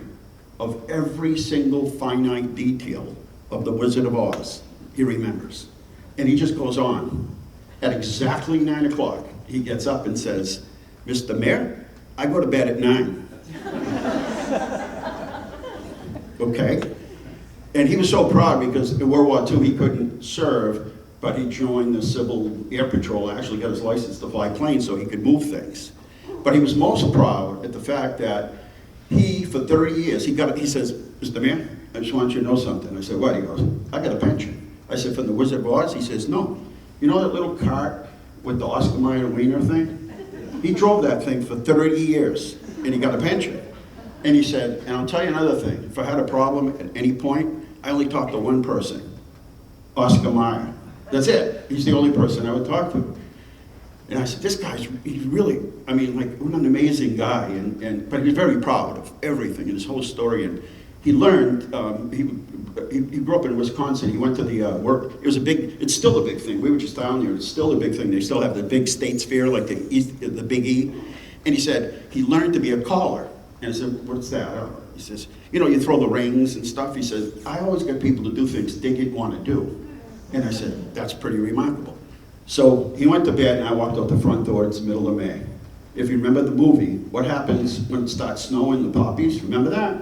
of every single finite detail of The Wizard of Oz. He remembers. And he just goes on. At exactly 9 o'clock, he gets up and says, "Mr. Mayor, I go to bed at 9. Okay? And he was so proud because in World War II he couldn't serve, but he joined the Civil Air Patrol, actually got his license to fly planes so he could move things. But he was most proud at the fact that he, for 30 years, he says, "Mr. Mayor, I just want you to know something." I said, "What?" He goes, "I got a pension." I said, "From the Wizard of Oz?" He says, "No. You know that little cart with the Oscar Mayer Wiener thing? He drove that thing for 30 years, and he got a pension." And he said, "And I'll tell you another thing. If I had a problem at any point, I only talked to one person, Oscar Mayer. That's it. He's the only person I would talk to." And I said, "This guy's, he's really, I mean, like, what an amazing guy." But he was very proud of everything and his whole story. And he learned, he grew up in Wisconsin. He went to the it's still a big thing. We were just down there. It's still a big thing. They still have the big states fair, like the Big E. And he said, he learned to be a caller. And I said, "What's that?" He says, "You throw the rings and stuff." He says, "I always get people to do things they didn't want to do." And I said, "That's pretty remarkable." So he went to bed and I walked out the front door. It's the middle of May. If you remember the movie, what happens when it starts snowing, the poppies, remember that?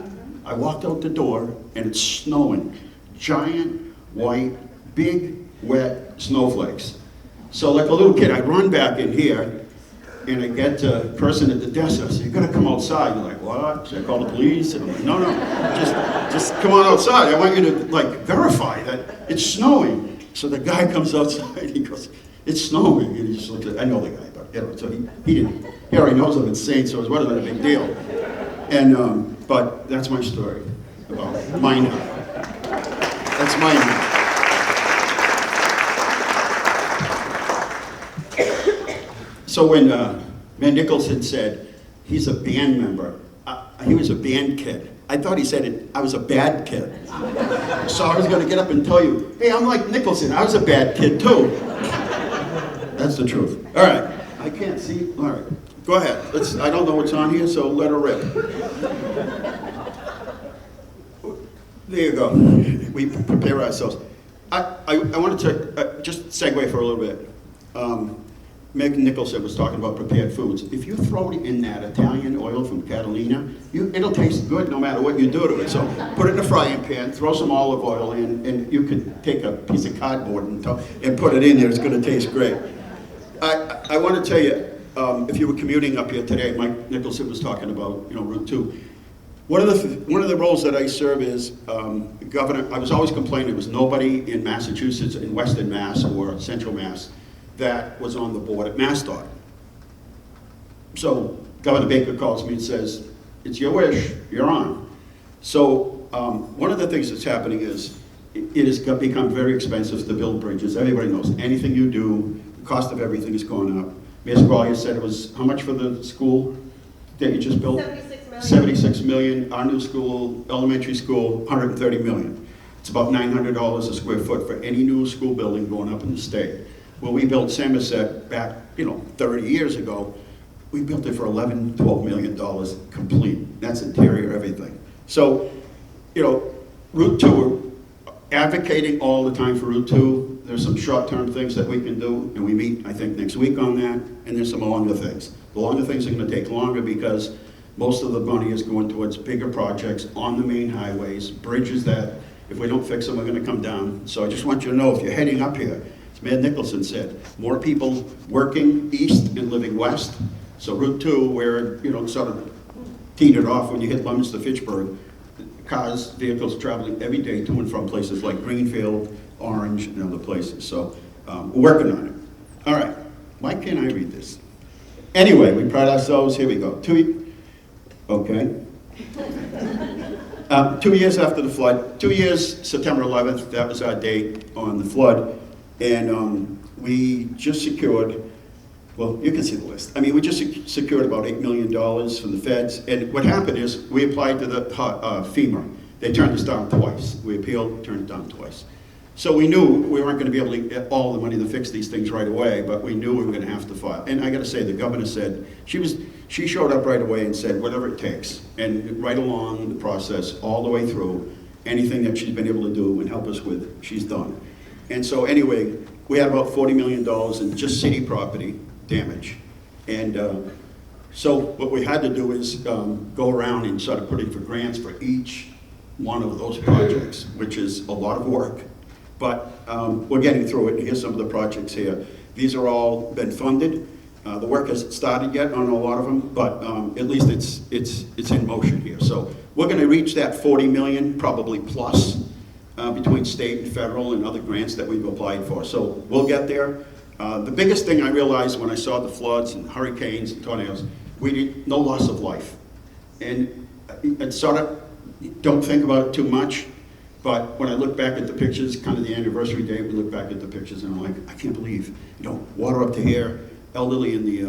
I walked out the door and it's snowing. Giant, white, big, wet snowflakes. So like a little kid, I run back in here and I get the person at the desk. I say, "You gotta come outside." You're like, "What? Should I call the police?" And I'm like, "No, just come on outside. I want you to verify that it's snowing." So the guy comes outside, he goes, "It's snowing." And he just looks at, I know the guy, but so he didn't, he already knows I'm insane, so it wasn't a big deal. And, but that's my story about Meinhardt. That's Meinhardt. So when Matt Nicholson said he's a band member, he was a band kid. I thought he said I was a bad kid. So I was going to get up and tell you, "Hey, I'm like Nicholson. I was a bad kid too." That's the truth. All right. I can't see. All right. Go ahead. I don't know what's on here, so let her rip. There you go. We prepare ourselves. I wanted to just segue for a little bit. Meg Nicholson was talking about prepared foods. If you throw it in that Italian oil from Catalina, it'll taste good no matter what you do to it. So put it in a frying pan, throw some olive oil in, and you could take a piece of cardboard and put it in there. It's going to taste great. I want to tell you, if you were commuting up here today, Mike Nicholson was talking about Route 2. One of the roles that I serve is governor. I was always complaining there was nobody in Massachusetts, in Western Mass or Central Mass, that was on the board at MassDOT. So Governor Baker calls me and says, "It's your wish, you're on." So one of the things that's happening is it has become very expensive to build bridges. Everybody knows anything you do, the cost of everything is going up. Mayor Squalia said it was, how much for the school that you just built? 76 million. 76 million. Our new school, elementary school, 130 million. It's about $900 a square foot for any new school building going up in the state. When we built Somerset back, 30 years ago, we built it for $11, $12 million complete. That's interior, everything. So, Route 2, we're advocating all the time for Route 2. There's some short-term things that we can do, and we meet, I think, next week on that, and there's some longer things. The longer things are going to take longer because most of the money is going towards bigger projects on the main highways, bridges that, if we don't fix them, are going to come down. So I just want you to know, if you're heading up here, as Mayor Nicholson said, more people working east and living west. So Route 2, where, sort of teed it off when you hit Leominster, Fitchburg, cars, vehicles traveling every day to and from places like Greenfield, Orange, and other places. So we're working on it. All right. Why can't I read this? Anyway, we pride ourselves. Here we go. 2 years after the flood, 2 years, September 11th, that was our date on the flood. And we just secured Well, you can see the list. I mean, we just secured about $8 million from the feds, and what happened is, we applied to the FEMA. They turned us down twice. We appealed, turned it down twice. So we knew we weren't gonna be able to get all the money to fix these things right away, but we knew we were gonna have to file. And I gotta say, the governor said, she showed up right away and said, whatever it takes. And right along the process, all the way through, anything that she's been able to do and help us with, she's done. And so anyway, we had about $40 million in just city property damage. And so what we had to do is go around and sort of put in for grants for each one of those projects, which is a lot of work. But we're getting through it. Here's some of the projects here. These are all been funded. The work hasn't started yet on a lot of them, but at least it's in motion here. So we're going to reach that 40 million, probably plus, between state and federal and other grants that we've applied for. So we'll get there. The biggest thing I realized when I saw the floods and hurricanes and tornadoes, we need no loss of life. And sort of don't think about it too much, but when I look back at the pictures, kind of the anniversary day, we look back at the pictures and I'm like, I can't believe, water up to here, elderly in the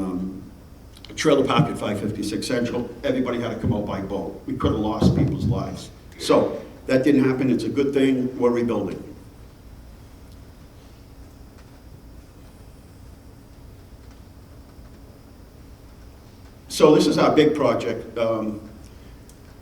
trailer park at 556 Central, everybody had to come out by boat. We could have lost people's lives. So that didn't happen. It's a good thing. We're rebuilding. So this is our big project.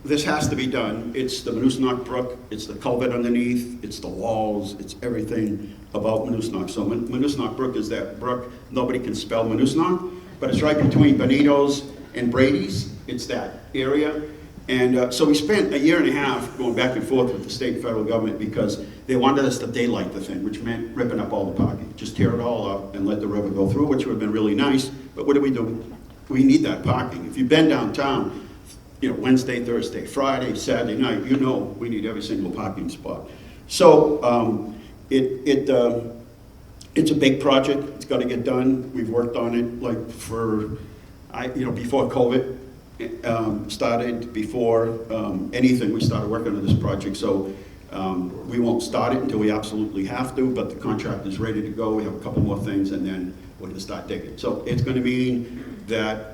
This has to be done. It's the Monusnock Brook, it's the culvert underneath, it's the walls, it's everything about Monusnock. So Monusnock Brook is that brook, nobody can spell Monusnock, but it's right between Benito's and Brady's. It's that area. And so we spent a year and a half going back and forth with the state and federal government because they wanted us to daylight the thing, which meant ripping up all the parking. Just tear it all up and let the river go through, which would have been really nice. But what do? We need that parking. If you've been downtown, Wednesday, Thursday, Friday, Saturday night, we need every single parking spot. So it's a big project. It's got to get done. We've worked on it before COVID started, before anything, we started working on this project. So we won't start it until we absolutely have to, but the contract is ready to go. We have a couple more things, and then we're going to start digging. So it's going to mean that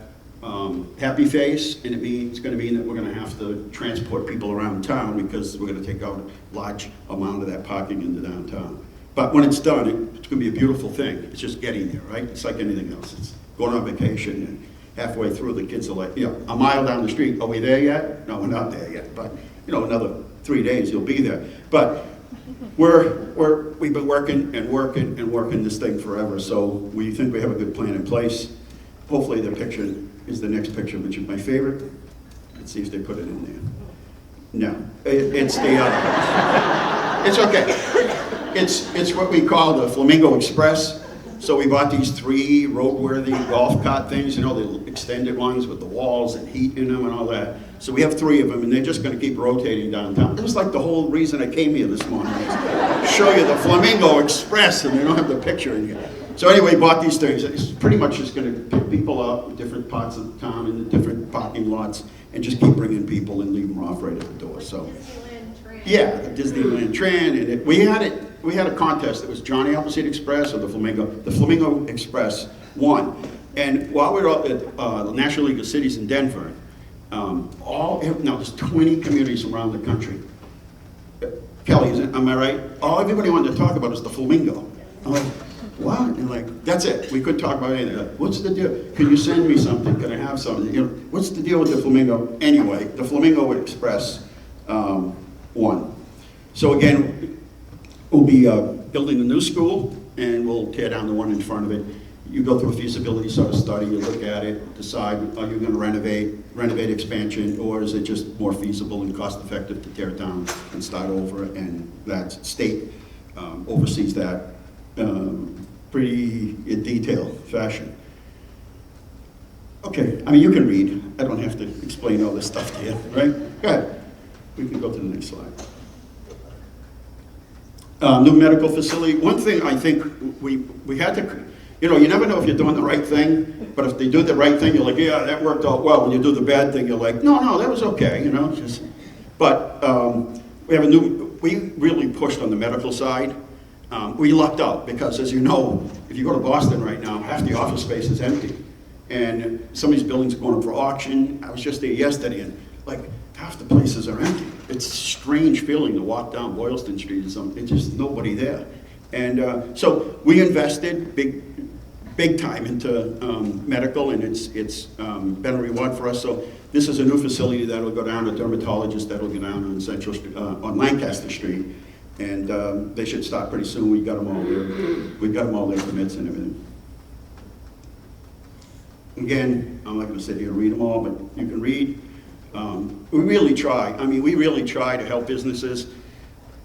happy face, and it's going to mean that we're going to have to transport people around town because we're going to take out a large amount of that parking into downtown. But when it's done, it's going to be a beautiful thing. It's just getting there, right? It's like anything else. It's going on vacation, and halfway through, the kids are like, a mile down the street, are we there yet? No, we're not there yet. But, another 3 days, you'll be there. But we've been working and working and working this thing forever, so we think we have a good plan in place. Hopefully the picture is the next picture, which is my favorite. Let's see if they put it in there. No, it's it's okay. It's what we call the Flamingo Express. So we bought these 3 roadworthy golf cart things, the extended ones with the walls and heat in them and all that. So we have 3 of them, and they're just going to keep rotating downtown. It was like the whole reason I came here this morning, is show you the Flamingo Express, and they don't have the picture in here. So anyway, bought these things. It's pretty much just going to pick people up in different parts of the town, in the different parking lots, and just keep bringing people and leave them off right at the door. So, yeah, the Disneyland Tran, and we had a contest. It was Johnny Appleseed Express or the Flamingo. The Flamingo Express won. And while we were up at the National League of Cities in Denver, there's 20 communities around the country. Kelly, am I right? Everybody wanted to talk about is the Flamingo. I'm like, what? And like, that's it. We couldn't talk about anything. Like, what's the deal? Can you send me something? Can I have something? What's the deal with the Flamingo? Anyway, the Flamingo Express won. So again, we'll be building a new school, and we'll tear down the one in front of it. You go through a feasibility sort of study, you look at it, decide, are you going to renovate expansion, or is it just more feasible and cost effective to tear it down and start over? And that state oversees that pretty in detailed fashion. Okay, you can read. I don't have to explain all this stuff to you, right? Go ahead. We can go to the next slide. New medical facility. One thing I think we had to, you never know if you're doing the right thing, but if they do the right thing, you're like, yeah, that worked out well. When you do the bad thing, you're like, no, that was okay, But we really pushed on the medical side. We lucked out because, as you know, if you go to Boston right now, half the office space is empty. And some of these buildings are going up for auction. I was just there yesterday, and like half the places are empty. It's a strange feeling to walk down Boylston Street or something. It's just nobody there. And so we invested big time into medical, and it's been a reward for us. So this is a new facility that will go down, a dermatologist that will go down on Central on Lancaster Street, and they should start pretty soon. We got them all there. We got them all their permits and everything. Again, I'm not going to sit here and read them all, but you can read. We really try. I mean, we really try to help businesses.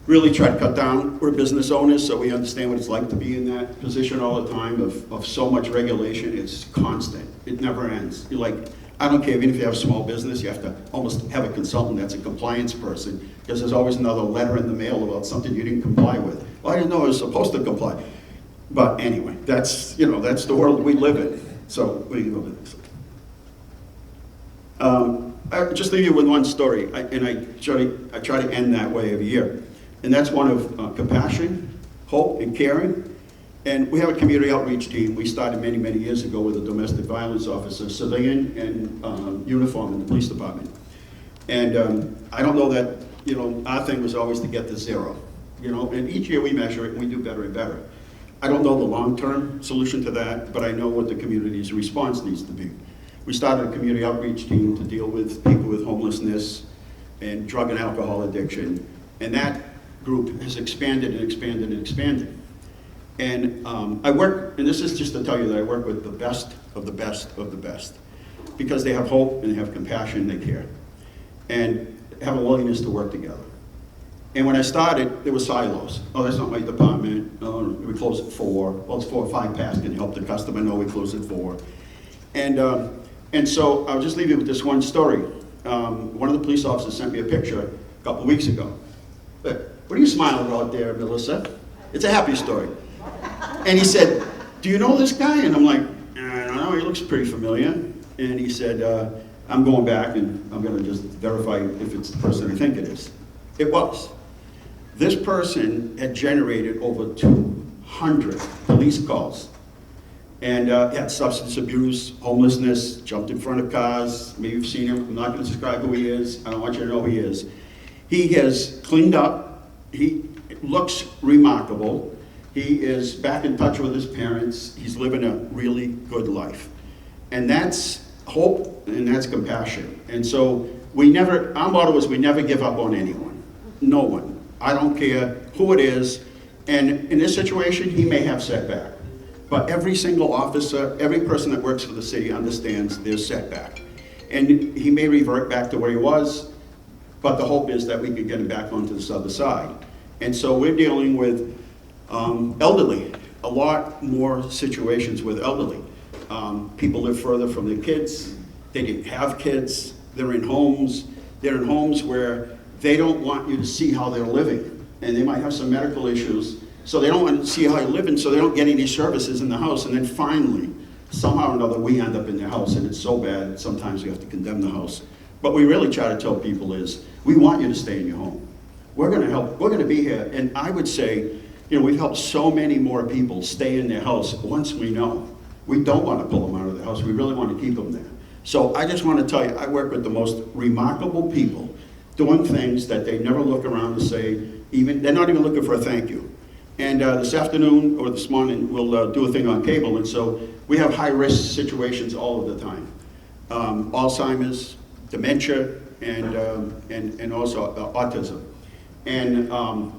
Really try to cut down. We're business owners, so we understand what it's like to be in that position all the time of so much regulation. It's constant. It never ends. You're like, I don't care, even if you have a small business, you have to almost have a consultant that's a compliance person, because there's always another letter in the mail about something you didn't comply with. Well, I didn't know I was supposed to comply. But anyway, that's, you know, that's the world we live in. So we can go to the next slide. I'll just leave you with one story, and I try to end that way every year. And that's one of compassion, hope, and caring. And we have a community outreach team. We started many, many years ago with a domestic violence officer, civilian and uniform in the police department. And I don't know that, you know, our thing was always to get to zero. You know, and each year we measure it and we do better and better. I don't know the long-term solution to that, but I know what the community's response needs to be. We started a community outreach team to deal with people with homelessness and drug and alcohol addiction. And that group has expanded and expanded and expanded. And I work, and this is just to tell you that I work with the best of the best of the best, because they have hope and they have compassion, they care, and have a willingness to work together. And when I started, there were silos. Oh, that's not my department. Oh, we close at 4. Well, it's 4 or 5 past. Can you help the customer? No, we close at 4. And so I'll just leave you with this one story. One of the police officers sent me a picture a couple of weeks ago. But what are you smiling about there, Melissa? It's a happy story. And he said, do you know this guy? And I'm like, I don't know, he looks pretty familiar. And he said, I'm going back and I'm going to just verify if it's the person I think it is. It was. This person had generated over 200 police calls. And he had substance abuse, homelessness, jumped in front of cars. Maybe you've seen him. I'm not going to describe who he is. I don't want you to know who he is. He has cleaned up. He looks remarkable. He is back in touch with his parents. He's living a really good life. And that's hope and that's compassion. And so our motto is we never give up on anyone. No one. I don't care who it is. And in this situation, he may have setback. But every single officer, every person that works for the city understands there's setback. And he may revert back to where he was, but the hope is that we can get him back onto this other side. And so we're dealing with elderly, a lot more situations with elderly. People live further from their kids. They didn't have kids. They're in homes. They're in homes where they don't want you to see how they're living. And they might have some medical issues. So they don't want to see how you're living, so they don't get any services in the house. And then finally, somehow or another, we end up in their house, and it's so bad, sometimes we have to condemn the house. But we really try to tell people is, we want you to stay in your home. We're going to help. We're going to be here. And I would say, you know, we've helped so many more people stay in their house once we know. We don't want to pull them out of the house. We really want to keep them there. So I just want to tell you, I work with the most remarkable people doing things that they never look around to say, they're not even looking for a thank you. And this afternoon, or this morning, we'll do a thing on cable. And so we have high-risk situations all of the time. Alzheimer's, dementia, and also autism. And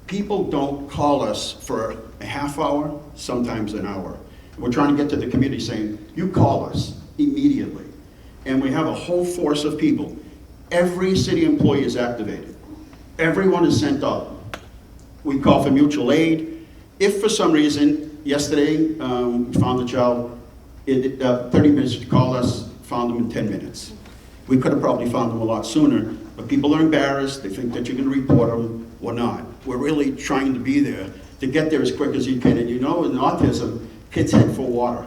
people don't call us for a half hour, sometimes an hour. We're trying to get to the community saying, you call us immediately. And we have a whole force of people. Every city employee is activated. Everyone is sent out. We call for mutual aid. If for some reason, yesterday, we found the child, 30 minutes to call us, found them in 10 minutes. We could have probably found them a lot sooner, but people are embarrassed. They think that you're going to report them or not. We're really trying to be there to get there as quick as you can. And you know, in autism, kids head for water,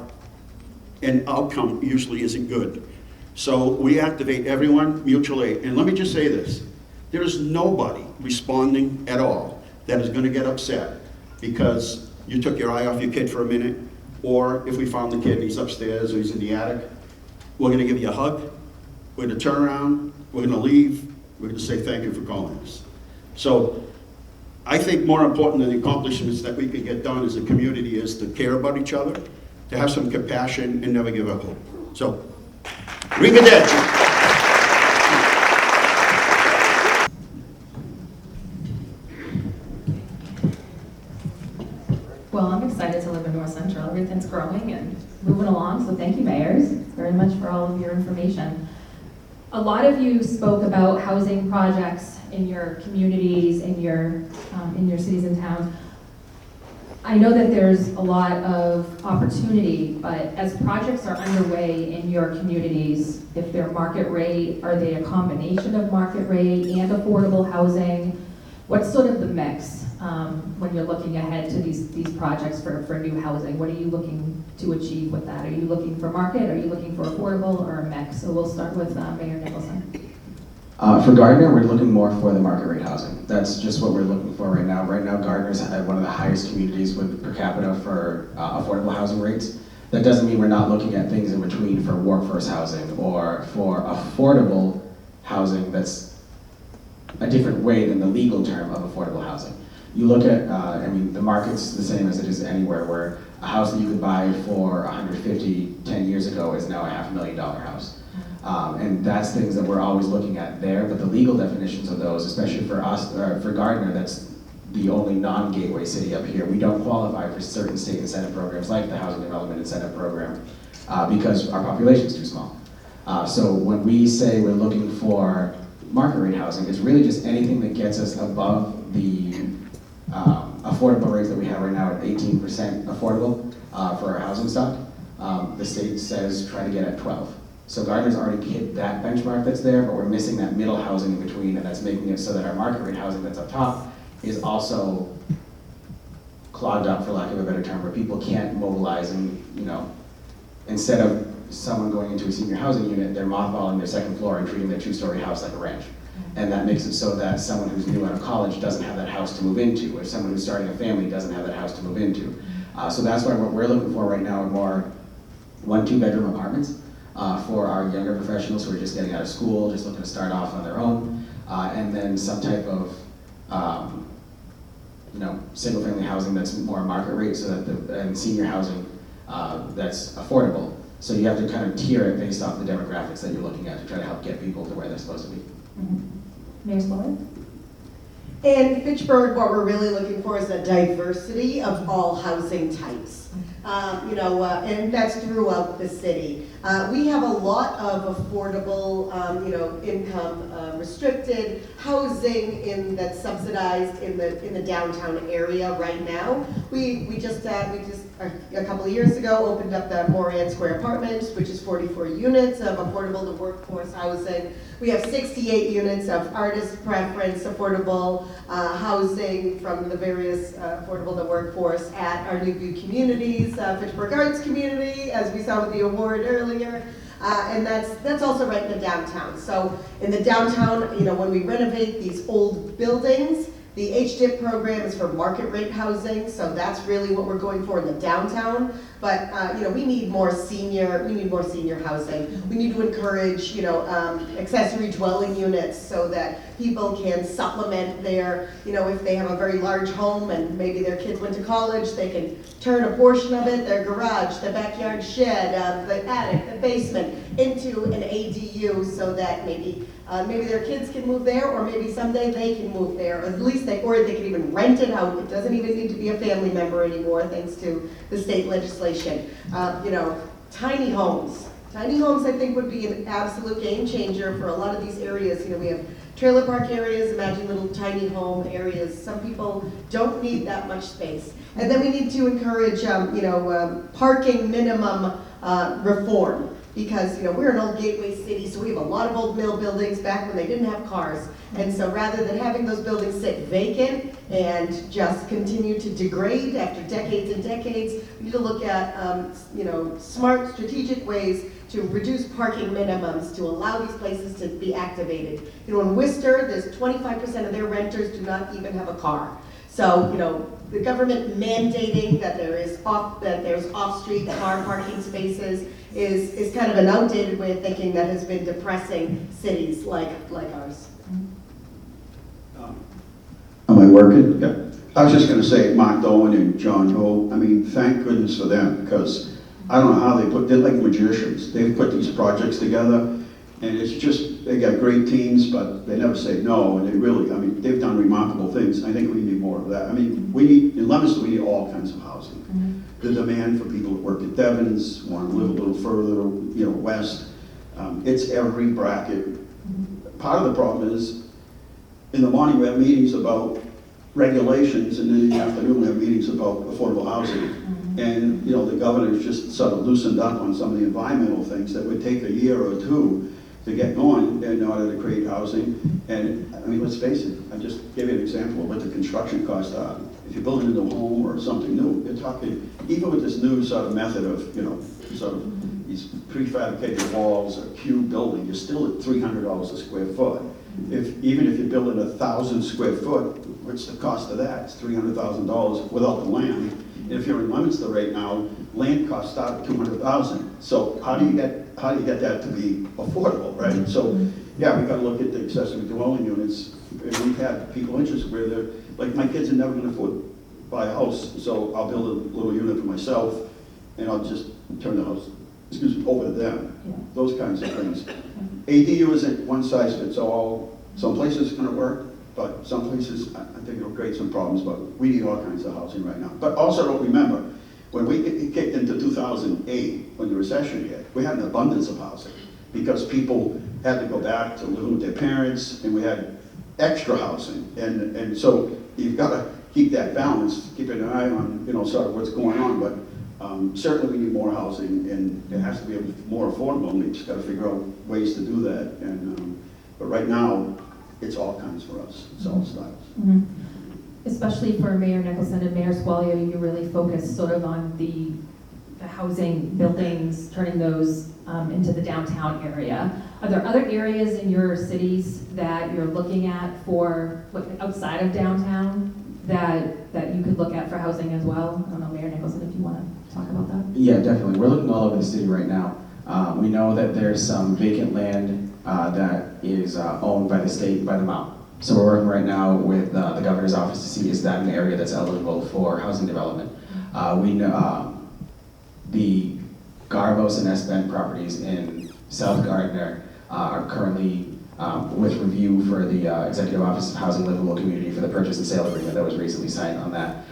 and outcome usually isn't good. So we activate everyone, mutual aid. And let me just say this. There is nobody responding at all that is going to get upset because you took your eye off your kid for a minute, or if we found the kid and he's upstairs or he's in the attic, we're gonna give you a hug, we're gonna turn around, we're gonna leave, we're gonna say thank you for calling us. So I think more important than the accomplishments that we can get done as a community is to care about each other, to have some compassion and never give up hope. So, arrivederci. Well, I'm excited to live in North Central. Everything's growing and moving along, so thank you, mayors, very much for all of your information. A lot of you spoke about housing projects in your communities, in your cities and towns. I know that there's a lot of opportunity, but as projects are underway in your communities, if they're market rate, are they a combination of market rate and affordable housing? What's sort of the mix when you're looking ahead to these projects for new housing? What are you looking to achieve with that? Are you looking for market, are you looking for affordable, or a mix? So we'll start with Mayor Nicholson. For Gardner, we're looking more for the market rate housing. That's just what we're looking for right now. Right now, Gardner's one of the highest communities with per capita for affordable housing rates. That doesn't mean we're not looking at things in between for workforce housing or for affordable housing that's a different way than the legal term of affordable housing. You look at, I mean, the market's the same as it is anywhere, where a house that you could buy for $150 10 years ago is now a $500,000 house. And that's things that we're always looking at there, but the legal definitions of those, especially for us, for Gardner, that's the only non-gateway city up here. We don't qualify for certain state incentive programs like the Housing Development Incentive Program because our population is too small. So when we say we're looking for market rate housing, it's really just anything that gets us above the affordable rates that we have right now at 18% affordable for our housing stock. The state says try to get at 12. So Gardner's already hit that benchmark that's there, but we're missing that middle housing in between, and that's making it so that our market rate housing that's up top is also clogged up, for lack of a better term, where people can't mobilize and, you know, instead of someone going into a senior housing unit, they're mothballing their second floor and treating their two-story house like a ranch. And that makes it so that someone who's new out of college doesn't have that house to move into, or someone who's starting a family doesn't have that house to move into. So that's why what we're looking for right now are more 1-2 bedroom apartments for our younger professionals who are just getting out of school, just looking to start off on their own, and then some type of you know, single family housing that's more market rate, so that and senior housing that's affordable. So you have to kind of tier it based off the demographics that you're looking at to try to help get people to where they're supposed to be. Mayor Spiller? In Fitchburg, what we're really looking for is a diversity of all housing types. And that's throughout the city. We have a lot of affordable, income restricted housing that's subsidized in the downtown area right now. We just a couple of years ago opened up the Moran Square Apartments, which is 44 units of affordable to workforce housing. We have 68 units of artist preference affordable housing from the various affordable to workforce at our Newview communities, Fitchburg Arts Community, as we saw with the award earlier. And that's also right in the downtown. So in the downtown, when we renovate these old buildings, the HDIP program is for market rate housing, so that's really what we're going for in the downtown. But we need more senior housing. We need to encourage accessory dwelling units so that people can supplement their, if they have a very large home and maybe their kids went to college, they can turn a portion of it, their garage, the backyard shed, the attic, the basement, into an ADU, so that maybe their kids can move there, or maybe someday they can move there. At least they can even rent it out. It doesn't even need to be a family member anymore, thanks to the state legislation. Tiny homes. Tiny homes, I think, would be an absolute game changer for a lot of these areas. We have trailer park areas, imagine little tiny home areas. Some people don't need that much space. And then we need to encourage, parking minimum reform. Because we're an old gateway city, so we have a lot of old mill buildings back when they didn't have cars. And so rather than having those buildings sit vacant and just continue to degrade after decades and decades, we need to look at smart, strategic ways to reduce parking minimums to allow these places to be activated. In Worcester, there's 25% of their renters do not even have a car. So, you know, the government mandating that there's off-street car parking spaces is kind of an outdated way of thinking that has been depressing cities like ours. Am I working? Yeah. I was just gonna say, Mark Owen and John Ho, I mean, thank goodness for them, because I don't know how they're like magicians. They've put these projects together, and it's just, they got great teams, but they never say no, and they really, I mean, they've done remarkable things. I think we need more of that. I mean, in Leominster, we need all kinds of housing. The demand for people that work at Devon's, want to live a little further, you know, west, it's every bracket. Part of the problem is, in the morning, we have meetings about regulations, and then in the afternoon, we have meetings about affordable housing. And, you know, the governor's just sort of loosened up on some of the environmental things that would take a year or two to get going in order to create housing. And, I mean, let's face it, I just gave you an example of what the construction costs are. If you're building a new home or something new, you're talking, even with this new sort of method of, you know, sort of these prefabricated walls, a cube building, you're still at $300 a square foot. Even if you're building 1,000 square foot, what's the cost of that? It's $300,000 without the land. And if you're in Leominster right now, land costs start at $200,000. So how do you get that to be affordable, right? So yeah, we got to look at the accessory dwelling units. And we've had people interested where they're like, my kids are never going to afford to buy a house, so I'll build a little unit for myself, and I'll just turn the house, over to them. Yeah. Those kinds of things. ADU isn't one size fits all. Some places it's going to work, but some places I think it'll create some problems. But we need all kinds of housing right now. But also don't remember, when we kicked into 2008, when the recession hit, we had an abundance of housing because people had to go back to living with their parents, and we had extra housing. And so you've got to keep that balance, keep an eye on, you know, sort of what's going on. But certainly we need more housing, and it has to be more affordable, and we just got to figure out ways to do that. And but right now, it's all kinds for us. It's all styles. Especially for Mayor Nicholson and Mayor Squalia, you really focus sort of on the housing buildings, turning those into the downtown area. Are there other areas in your cities that you're looking at for, like, outside of downtown that you could look at for housing as well? I don't know, Mayor Nicholson, if you want to talk about that. Yeah, definitely. We're looking all over the city right now. We know that there's some vacant land that is owned by the state, by the Mount. So we're working right now with the governor's office to see is that an area that's eligible for housing development. We know the Garbos and S-Bend properties in South Gardner are currently with review for the Executive Office of Housing Livable Community for the purchase and sale agreement that was recently signed on that.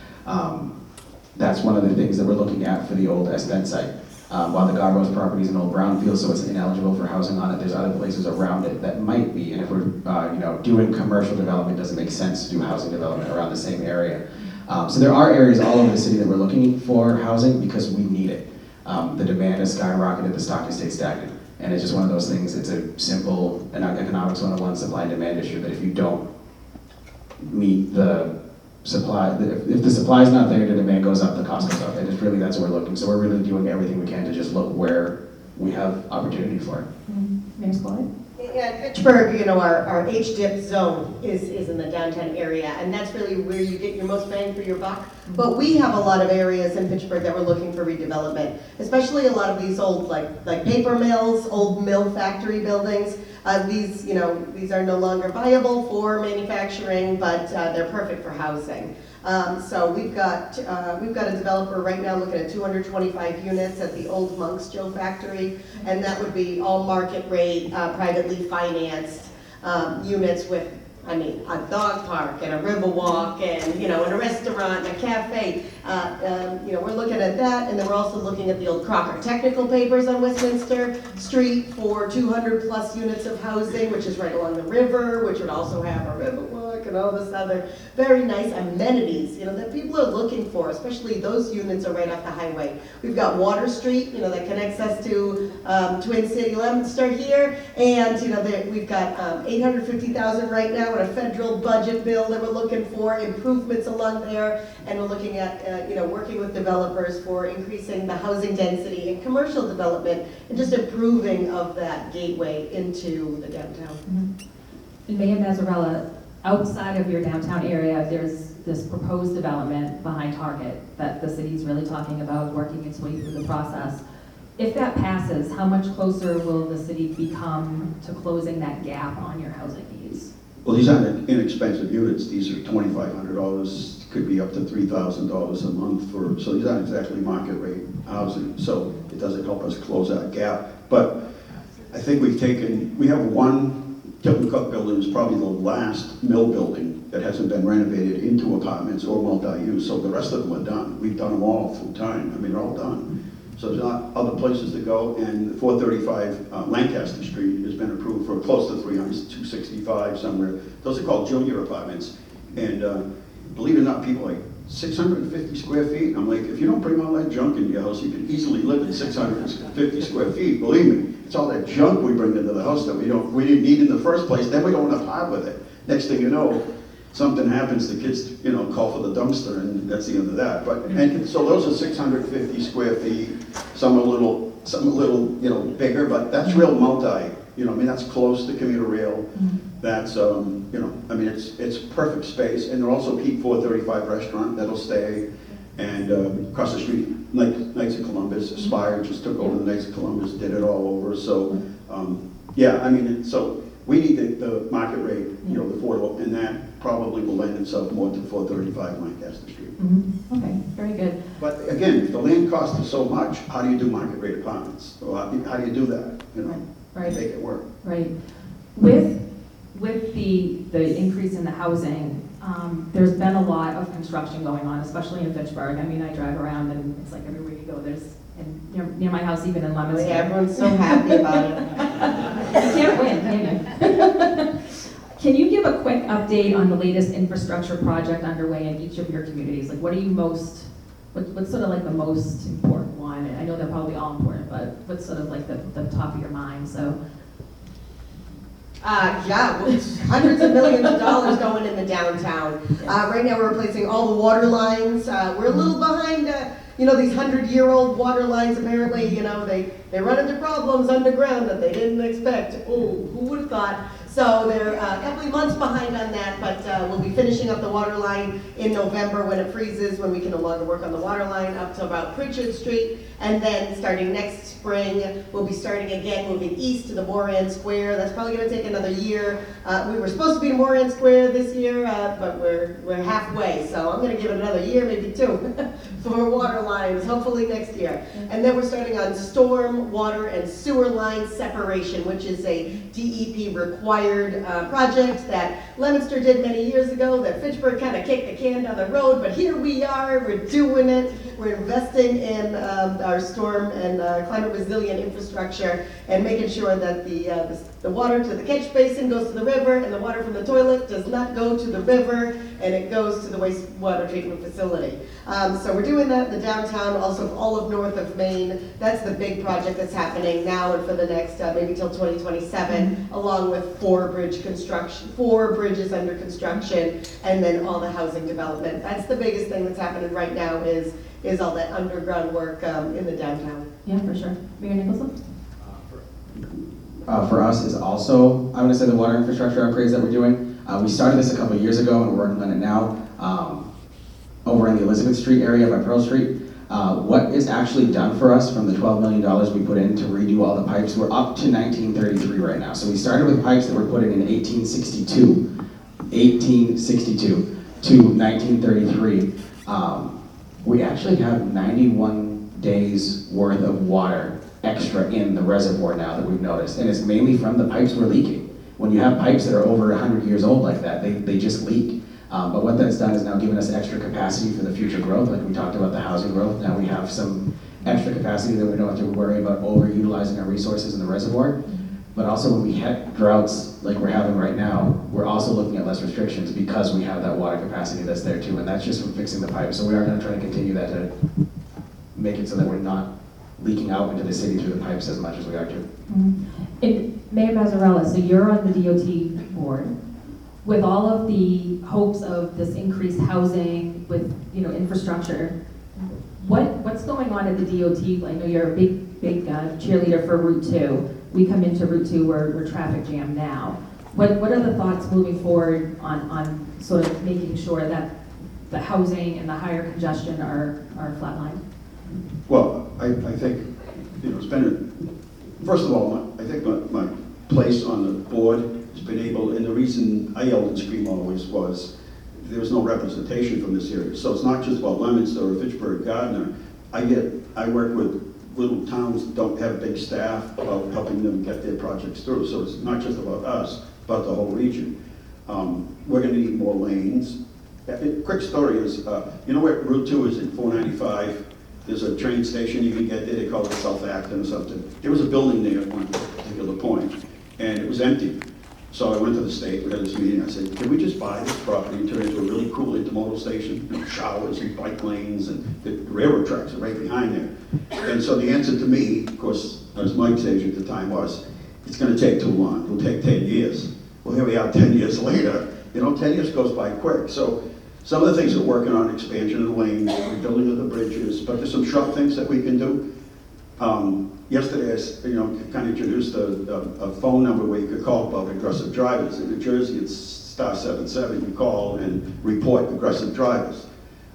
That's one of the things that we're looking at for the old S-Bend site. While the Garbos property is an old brownfield, so it's ineligible for housing on it, there's other places around it that might be. And if we're doing commercial development, it doesn't make sense to do housing development around the same area. So there are areas all over the city that we're looking for housing because we need it. The demand has skyrocketed, the stock has stayed stagnant. And it's just one of those things, it's a simple economics 101 supply and demand issue that if you don't meet the supply, if the supply is not there, the demand goes up, the cost goes up. And it's really, that's what we're looking. So we're really doing everything we can to just look where we have opportunity for it. Mayor Squalia? Yeah, Fitchburg, you know, our HDIP zone is in the downtown area, and that's really where you get your most bang for your buck. But we have a lot of areas in Fitchburg that we're looking for redevelopment, especially a lot of these old, like paper mills, old mill factory buildings. These are no longer viable for manufacturing, but they're perfect for housing. So we've got a developer right now looking at 225 units at the old Monk's Joe factory, and that would be all market rate, privately financed units with, I mean, a dog park and a river walk and, and a restaurant and a cafe. We're looking at that, and then we're also looking at the old Crocker Technical Papers on Westminster Street for 200 plus units of housing, which is right along the river, which would also have a river walk and all this other very nice amenities, that people are looking for, especially those units are right off the highway. We've got Water Street, that connects us to Twin City, Leominster here, and, we've got $850,000 right now in a federal budget bill that we're looking for, improvements along there, and we're looking at, working with developers for increasing the housing density and commercial development and just improving of that gateway into the downtown. And Mayor Mazzarella, outside of your downtown area, there's this proposed development behind Target that the city's really talking about, working its way through the process. If that passes, how much closer will the city become to closing that gap on your housing needs? Well, these aren't inexpensive units. These are $2,500, could be up to $3,000 a month for, so these aren't exactly market rate housing. So it doesn't help us close that gap. But I think we have one Tilton Cook building is probably the last mill building that hasn't been renovated into apartments or multi-use. So the rest of them are done. We've done them all full time. I mean, they're all done. So there's not other places to go, and 435 Lancaster Street has been approved for close to 300, 265 somewhere. Those are called junior apartments, and believe it or not, people like 650 square feet. I'm like, if you don't bring all that junk into your house, you can easily live in 650 square feet. Believe me, it's all that junk we bring into the house that we didn't need in the first place. Then we don't want to part with it. Next thing you know, something happens, the kids, call for the dumpster, and that's the end of that. And so those are 650 square feet. Some a little, bigger, but that's real multi. That's close to commuter rail. That's, it's perfect space. And they're also Peak 435 restaurant that'll stay. And across the street, Knights of Columbus, Aspire just took over the Knights of Columbus, did it all over. So, so we need the market rate, the affordable, and that probably will lend itself more to 435 Lancaster Street. Okay, very good. But again, if the land cost is so much, how do you do market rate apartments? Well, how do you do that? Right. Make it work. Right. With the increase in the housing, there's been a lot of construction going on, especially in Fitchburg. I mean, I drive around and it's like everywhere you go, and near my house, even in Leominster. Yeah, everyone's so happy about it. You can't win, can you? Can you give a quick update on the latest infrastructure project underway in each of your communities? Like, what are you what's sort of like the most important one? I know they're probably all important, but what's sort of like the top of your mind? So. Hundreds of millions of dollars going in the downtown. Right now we're replacing all the water lines. We're a little behind, these 100-year-old water lines apparently, they run into problems underground that they didn't expect. Oh, who would have thought? So they're a couple of months behind on that, but we'll be finishing up the water line in November when it freezes, when we can no longer work on the water line up to about Pritchard Street. And then starting next spring, we'll be starting again, moving east to the Moran Square. That's probably going to take another year. We were supposed to be in Moran Square this year, but we're halfway. So I'm going to give it another year, maybe two, for water lines, hopefully next year. And then we're starting on storm, water, and sewer line separation, which is a DEP required project that Leominster did many years ago, that Fitchburg kind of kicked the can down the road, but here we are, we're doing it. We're investing in our storm and climate resilient infrastructure and making sure that the water to the catch basin goes to the river and the water from the toilet does not go to the river and it goes to the wastewater treatment facility. So we're doing that in the downtown, also all of north of Maine. That's the big project that's happening now and for the next maybe till 2027, along with 4 bridges under construction, and then all the housing development. That's the biggest thing that's happening right now is all that underground work in the downtown. Yeah, for sure. Mayor Nicholson? For us is also, I'm going to say the water infrastructure upgrades that we're doing. We started this a couple of years ago and we're working on it now over in the Elizabeth Street area by Pearl Street. What is actually done for us from the $12 million we put in to redo all the pipes, we're up to 1933 right now. So we started with pipes that were put in 1862 to 1933. We actually have 91 days worth of water extra in the reservoir now that we've noticed, and it's mainly from the pipes we're leaking. When you have pipes that are over 100 years old like that, they just leak. But what that's done is now given us extra capacity for the future growth, like we talked about the housing growth. Now we have some extra capacity that we don't have to worry about overutilizing our resources in the reservoir. But also when we hit droughts like we're having right now, we're also looking at less restrictions because we have that water capacity that's there too, and that's just from fixing the pipes. So we are going to try to continue that to make it so that we're not leaking out into the city through the pipes as much as we are too. And Mayor Mazzarella, so you're on the DOT board. With all of the hopes of this increased housing, with infrastructure, what's going on at the DOT? I know you're a big cheerleader for Route 2. We come into Route 2, we're traffic jammed now. What are the thoughts moving forward on sort of making sure that the housing and the higher congestion are flatlined? Well, I think, it's been, first of all, I think my place on the board has been able, and the reason I yelled and screamed always was there was no representation from this area. So it's not just about Leominster or Fitchburg, Gardner. I work with little towns that don't have big staff about helping them get their projects through. So it's not just about us, but the whole region. We're gonna need more lanes. Quick story is, you know where Route 2 is in 495? There's a train station you can get there, they call it South Acton or something. There was a building there at one particular point, and it was empty. So I went to the state, we had this meeting, I said, can we just buy this property and turn it into a really cool intermodal station? Showers and bike lanes, and the railroad tracks are right behind there. And so the answer to me, of course, as Mike's age at the time was, it's gonna take too long, it'll take 10 years. Well, here we are 10 years later, 10 years goes by quick. So some of the things we're working on, expansion of the lanes, rebuilding of the bridges, but there's some short things that we can do. Yesterday, I kind of introduced a phone number where you could call about aggressive drivers. In New Jersey, it's *77. You call and report aggressive drivers.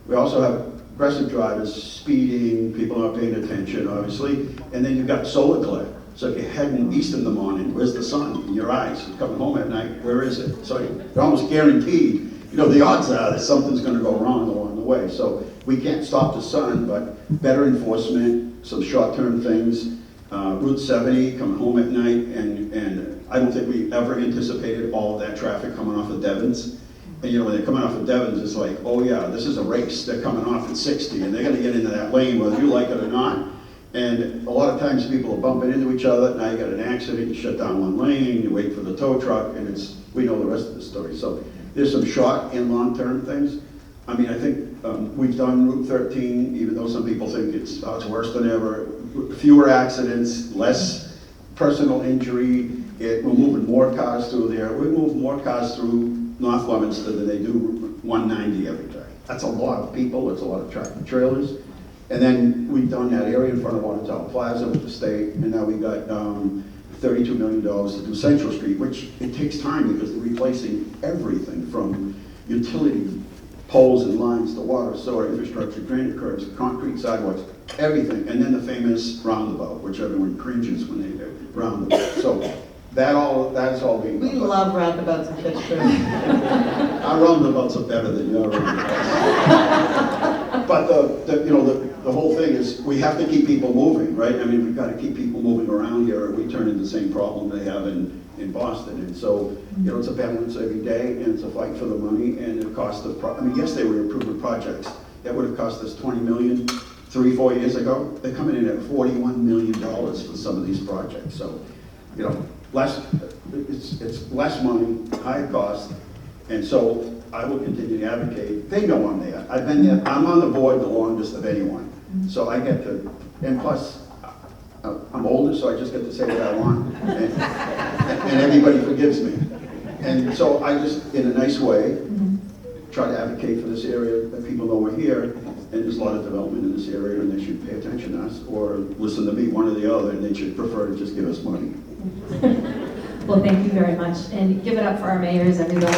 We also have aggressive drivers speeding, people not paying attention, obviously, and then you've got solar glare. So if you're heading east in the morning, where's the sun in your eyes? You're coming home at night, where is it? So you're almost guaranteed, the odds are that something's going to go wrong along the way. So we can't stop the sun, but better enforcement, some short-term things. Route 70, coming home at night, and I don't think we ever anticipated all of that traffic coming off of Devon's. And when they're coming off of Devon's, it's like, oh yeah, this is a race. They're coming off at 60, and they're going to get into that lane whether you like it or not. And a lot of times people are bumping into each other. Now you got an accident, you shut down one lane, you wait for the tow truck, and we know the rest of the story. So there's some short and long-term things. I mean, I think we've done Route 13, even though some people think it's worse than ever. Fewer accidents, less personal injury. We're moving more cars through there. We move more cars through North Leominster than they do 190 every day. That's a lot of people, it's a lot of tractor trailers. And then we've done that area in front of Watertown Plaza with the state, and now we got $32 million to do Central Street, which it takes time because they're replacing everything from utility poles and lines to water, sewer, infrastructure, granite curbs, concrete sidewalks, everything. And then the famous roundabout, which everyone cringes when they hear roundabout. So that's all being done. We love roundabouts in Fitchburg. Our roundabouts are better than your roundabouts. But the whole thing is we have to keep people moving, right? I mean, we've got to keep people moving around here, or we turn into the same problem they have in Boston. And so, it's a balance every day, and it's a fight for the money and the cost of, yes, they were improvement projects. That would have cost us $20 million 3-4 years ago. They're coming in at $41 million for some of these projects. So, it's less money, higher cost, and so I will continue to advocate. They know I'm there. I've been there. I'm on the board the longest of anyone. So I get to, and plus, I'm older, so I just get to say what I want, and everybody forgives me. And so I just, in a nice way, try to advocate for this area, that people know we're here, and there's a lot of development in this area, and they should pay attention to us, or listen to me, one or the other, and they should prefer to just give us money. Well, thank you very much, and give it up for our mayors, everybody.